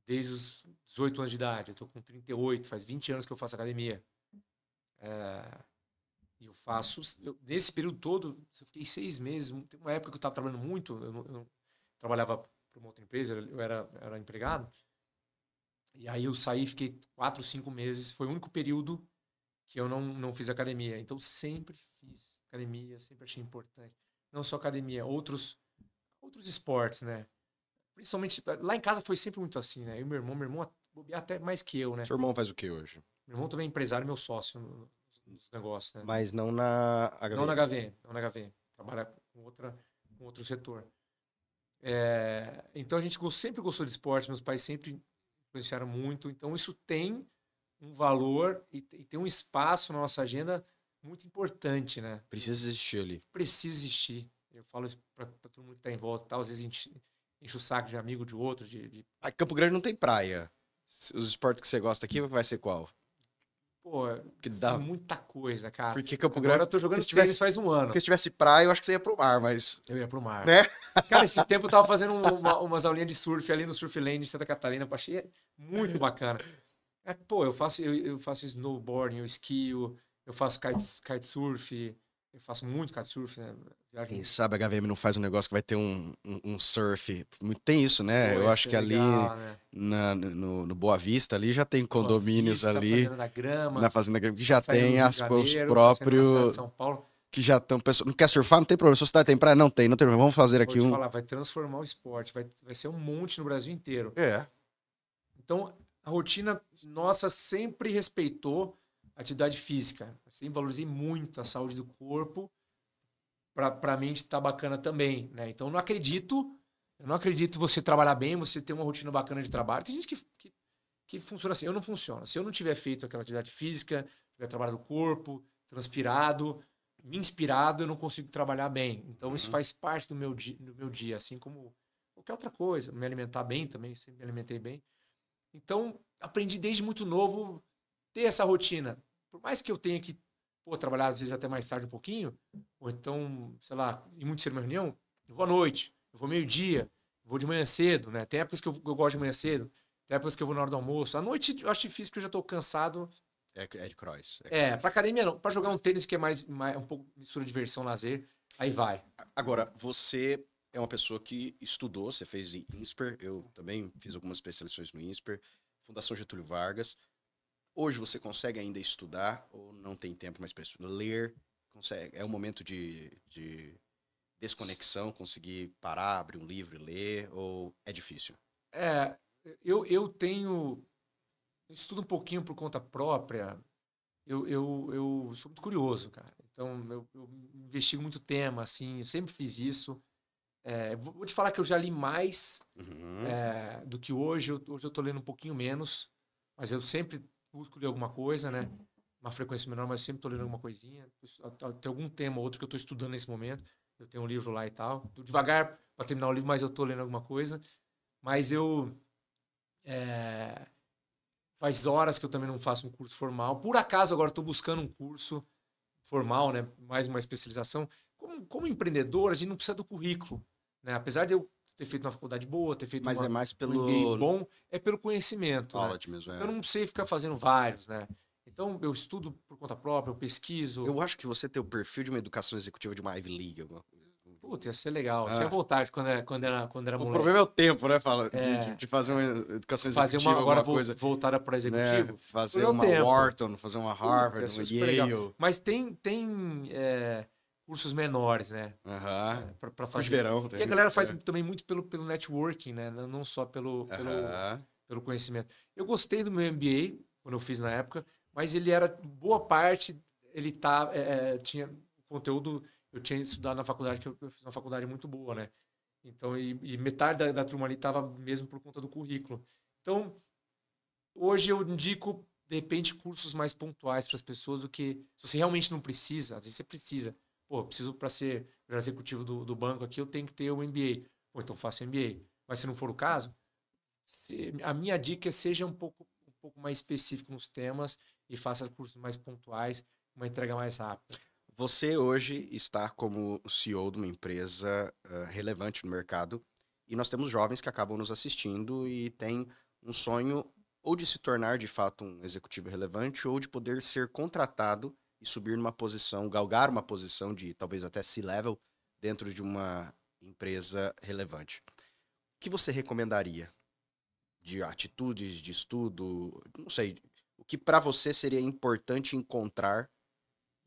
desde os 18 anos de idade. Eu tô com 38, faz 20 anos que eu faço academia. E eu faço, nesse período todo, eu fiquei 6 meses. Tem uma época que eu estava trabalhando muito, eu não trabalhava para uma outra empresa, eu era empregado. E aí eu saí, fiquei 4, 5 meses. Foi o único período que eu não fiz academia. Então sempre fiz academia, sempre achei importante. Não só academia, outros esportes, né? Principalmente, lá em casa foi sempre muito assim, né? Eu e meu irmão bobear até mais que eu, né? Seu irmão faz o que hoje? Meu irmão também é empresário, meu sócio nos negócios, né? Mas não na HVM. Não na HVM, não na HVM. Trabalha com outro setor. Então a gente sempre gostou de esporte, meus pais sempre influenciaram muito. Então isso tem um valor e tem um espaço na nossa agenda muito importante, né? Precisa existir ali. Precisa existir. Eu falo isso para todo mundo que está em volta, tá? Às vezes enche o saco de amigo de outro. Campo Grande não tem praia. Os esportes que você gosta aqui vai ser qual? Pô, Que dá... muita coisa, cara. Porque Campo Agora Grande... eu tô jogando tênis faz um ano. Porque se tivesse praia, eu acho que você ia pro mar, mas... Eu ia pro mar. Né? Cara, esse tempo eu tava fazendo umas aulinhas de surf ali no Surf Lane de Santa Catarina. Eu achei muito bacana. Pô, eu faço snowboarding, eu esquio, eu faço kitesurf, eu faço muito kitesurf, né? Quem sabe a HVM não faz um negócio que vai ter um surf. Tem isso, né? Pô, eu acho que legal, ali né? no Boa Vista ali já tem condomínios Boa Vista, ali. Fazenda da Grama, na Fazenda Grama, que já saindo do tem Rio de os Janeiro, próprios. saindo da cidade de São Paulo. Que já estão. Não quer surfar? Não tem problema. Sua cidade tem praia? Não tem problema. Vamos fazer aqui Vou te falar, vai transformar o esporte, vai ser um monte no Brasil inteiro. Então, a rotina nossa sempre respeitou a atividade física. Eu sempre valorizei muito a saúde do corpo para a mente estar bacana também, né? Então, eu não acredito você trabalhar bem, você ter uma rotina bacana de trabalho. Tem gente que funciona assim. Eu não funciono. Se eu não tiver feito aquela atividade física, tiver trabalhado o corpo, transpirado, me inspirado, eu não consigo trabalhar bem. Então, isso faz parte do meu dia, assim como qualquer outra coisa. Me alimentar bem também, sempre me alimentei bem. Então, aprendi desde muito novo ter essa rotina. Por mais que eu tenha que trabalhar às vezes até mais tarde um pouquinho, ou então, sei lá, ir muito cedo na reunião, eu vou à noite, eu vou meio-dia, eu vou de manhã cedo, né? Tem épocas que eu gosto de manhã cedo, tem épocas que eu vou na hora do almoço. À noite eu acho difícil porque eu já estou cansado. É de cross. Pra academia não. Pra jogar um tênis que é mais um pouco mistura diversão, lazer, aí vai. Agora, você é uma pessoa que estudou, você fez INSPER, eu também fiz algumas especializações no INSPER, Fundação Getúlio Vargas. Hoje você consegue ainda estudar ou não tem tempo mais para estudar? Ler, consegue? É um momento de desconexão, conseguir parar, abrir um livro e ler, ou é difícil? Eu estudo um pouquinho por conta própria. Eu sou muito curioso, cara. Então, eu investigo muito tema, assim, eu sempre fiz isso. Vou te falar que eu já li mais do que hoje. Hoje eu tô lendo um pouquinho menos, mas eu sempre busco ler alguma coisa, né? Uma frequência menor, mas sempre tô lendo alguma coisinha. Tem algum tema ou outro que eu tô estudando nesse momento. Eu tenho um livro lá e tal. Tô devagar para terminar o livro, mas eu tô lendo alguma coisa. Mas faz horas que eu também não faço um curso formal. Por acaso, agora estou buscando um curso formal, né? Mais uma especialização. Como empreendedor, a gente não precisa do currículo, né? Apesar de eu ter feito uma faculdade boa, ter feito Mas é mais pelo MBA bom, é pelo conhecimento, né? mesmo, Então, eu não sei ficar fazendo vários, né? Então, eu estudo por conta própria, eu pesquiso. Eu acho que você tem o perfil de uma educação executiva de uma Ivy League, alguma coisa. Putz, ia ser legal. Tinha vontade quando era moleque. O problema é o tempo, né? De fazer uma educação executiva, agora coisa. Voltar para executivo. Né? Fazer uma Wharton, fazer uma Harvard, uma Yale. Legal. Mas tem cursos menores, né? Aham. Para Curso de fazer. verão. E a galera faz também muito pelo networking, né? Não só pelo conhecimento. Eu gostei do meu MBA, quando eu fiz na época, mas ele era, boa parte, ele tinha conteúdo, eu tinha estudado na faculdade, que eu fiz uma faculdade muito boa, né? Então, e metade da turma ali estava mesmo por conta do currículo. Então, hoje eu indico, de repente, cursos mais pontuais para as pessoas do que, se você realmente não precisa, às vezes você precisa. Pô, eu preciso para ser executivo do banco aqui, eu tenho que ter o MBA. Pô, então faço MBA. Mas se não for o caso, a minha dica é seja um pouco mais específico nos temas e faça cursos mais pontuais, uma entrega mais rápida. Você hoje está como CEO de uma empresa relevante no mercado e nós temos jovens que acabam nos assistindo e têm um sonho ou de se tornar de fato um executivo relevante ou de poder ser contratado e subir numa posição, galgar uma posição de talvez até C-level dentro de uma empresa relevante. O que você recomendaria de atitudes, de estudo, não sei, o que para você seria importante encontrar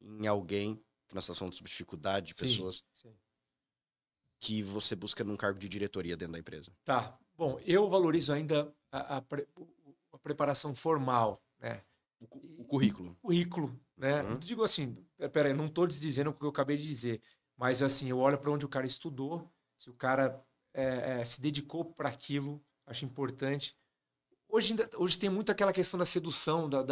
em alguém, que nós estamos falando sobre dificuldade de pessoas, que você busca num cargo de diretoria dentro da empresa? Tá. Bom, eu valorizo ainda a preparação formal, né? O currículo. O currículo, né? Digo assim, peraí, não estou desdizendo o que eu acabei de dizer, mas assim, eu olho para onde o cara estudou, se o cara se dedicou para aquilo, acho importante. Hoje tem muito aquela questão da sedução da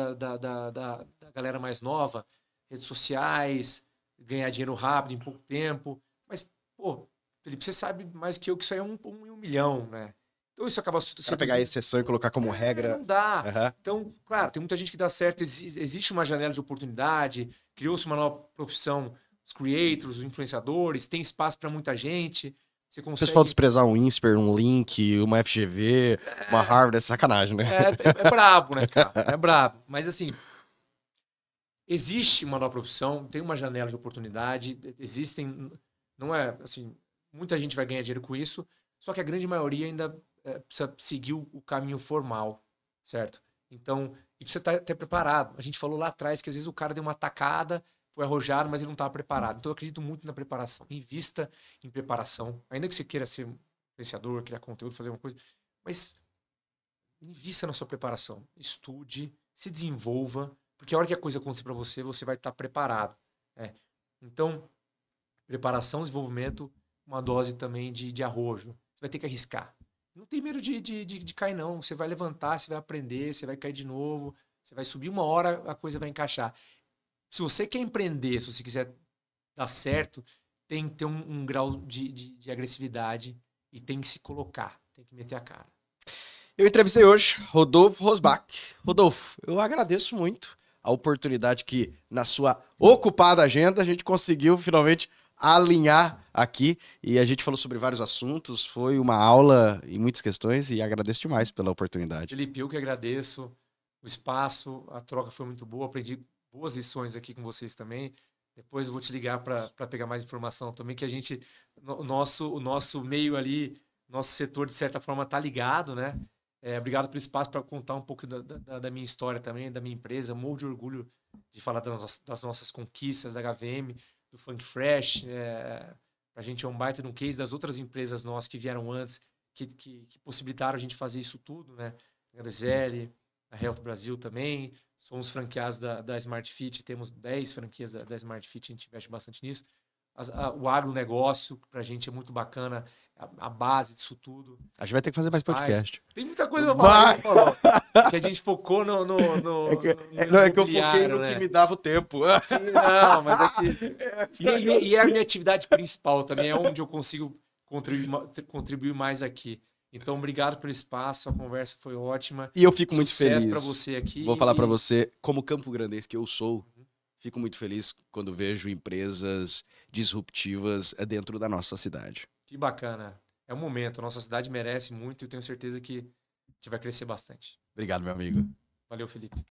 galera mais nova, redes sociais, ganhar dinheiro rápido em pouco tempo. Mas, pô, Felipe, você sabe mais que eu que isso aí é um em 1 milhão, né? Então isso acaba seduzindo. Para pegar a exceção e colocar como regra. Não dá. Então, claro, tem muita gente que dá certo. Existe uma janela de oportunidade, criou-se uma nova profissão, os creators, os influenciadores, tem espaço para muita gente. Você consegue... O pessoal desprezar um INSPER, um Link, uma FGV, uma Harvard, é sacanagem, né? É brabo, né, cara? É brabo. Mas assim, existe uma nova profissão, tem uma janela de oportunidade, existem, não é assim, muita gente vai ganhar dinheiro com isso, só que a grande maioria ainda precisa seguir o caminho formal, certo? Então, e precisa estar até preparado. A gente falou lá atrás que às vezes o cara deu uma tacada, foi arrojado, mas ele não estava preparado. Então, eu acredito muito na preparação. Invista em preparação. Ainda que você queira ser um influenciador, criar conteúdo, fazer alguma coisa, mas invista na sua preparação. Estude, se desenvolva, porque a hora que a coisa acontecer para você, você vai estar preparado. Então, preparação, desenvolvimento, uma dose também de arrojo. Você vai ter que arriscar. Não tem medo de cair, não. Você vai levantar, você vai aprender, você vai cair de novo, você vai subir, uma hora a coisa vai encaixar. Se você quer empreender, se você quiser dar certo, tem que ter um grau de agressividade e tem que se colocar, tem que meter a cara. Eu entrevistei hoje Rodolfo Rosbach. Rodolfo, eu agradeço muito a oportunidade que, na sua ocupada agenda, a gente conseguiu finalmente alinhar aqui e a gente falou sobre vários assuntos. Foi uma aula em muitas questões e agradeço demais pela oportunidade. Felipe, eu que agradeço o espaço, a troca foi muito boa, aprendi boas lições aqui com vocês também. Depois eu vou te ligar para pegar mais informação também, que a gente, o nosso meio ali, nosso setor, de certa forma, está ligado, né? Obrigado pelo espaço para contar um pouco da minha história também, da minha empresa. Eu morro de orgulho de falar das nossas conquistas da HVM, do Funk Fresh. A gente é um baita de um case das outras empresas nossas que vieram antes, que possibilitaram a gente fazer isso tudo, né? A H2L, a Health Brasil também. Somos franqueados da Smart Fit, temos 10 franquias da Smart Fit, a gente investe bastante nisso. O agronegócio, para a gente é muito bacana, a base disso tudo. A gente vai ter que fazer mais podcast. Tem muita coisa pra falar, que a gente focou no é que eu foquei no que me dava o tempo. Sim, não, mas é que... E é a minha atividade principal também, é onde eu consigo contribuir mais aqui. Então, obrigado pelo espaço, a conversa foi ótima. E eu fico muito feliz. Sucesso para você aqui. Vou falar para você, como campograndense que eu sou, fico muito feliz quando vejo empresas disruptivas dentro da nossa cidade. Que bacana. É um momento. A nossa cidade merece muito e eu tenho certeza que a gente vai crescer bastante. Obrigado, meu amigo. Valeu, Felipe.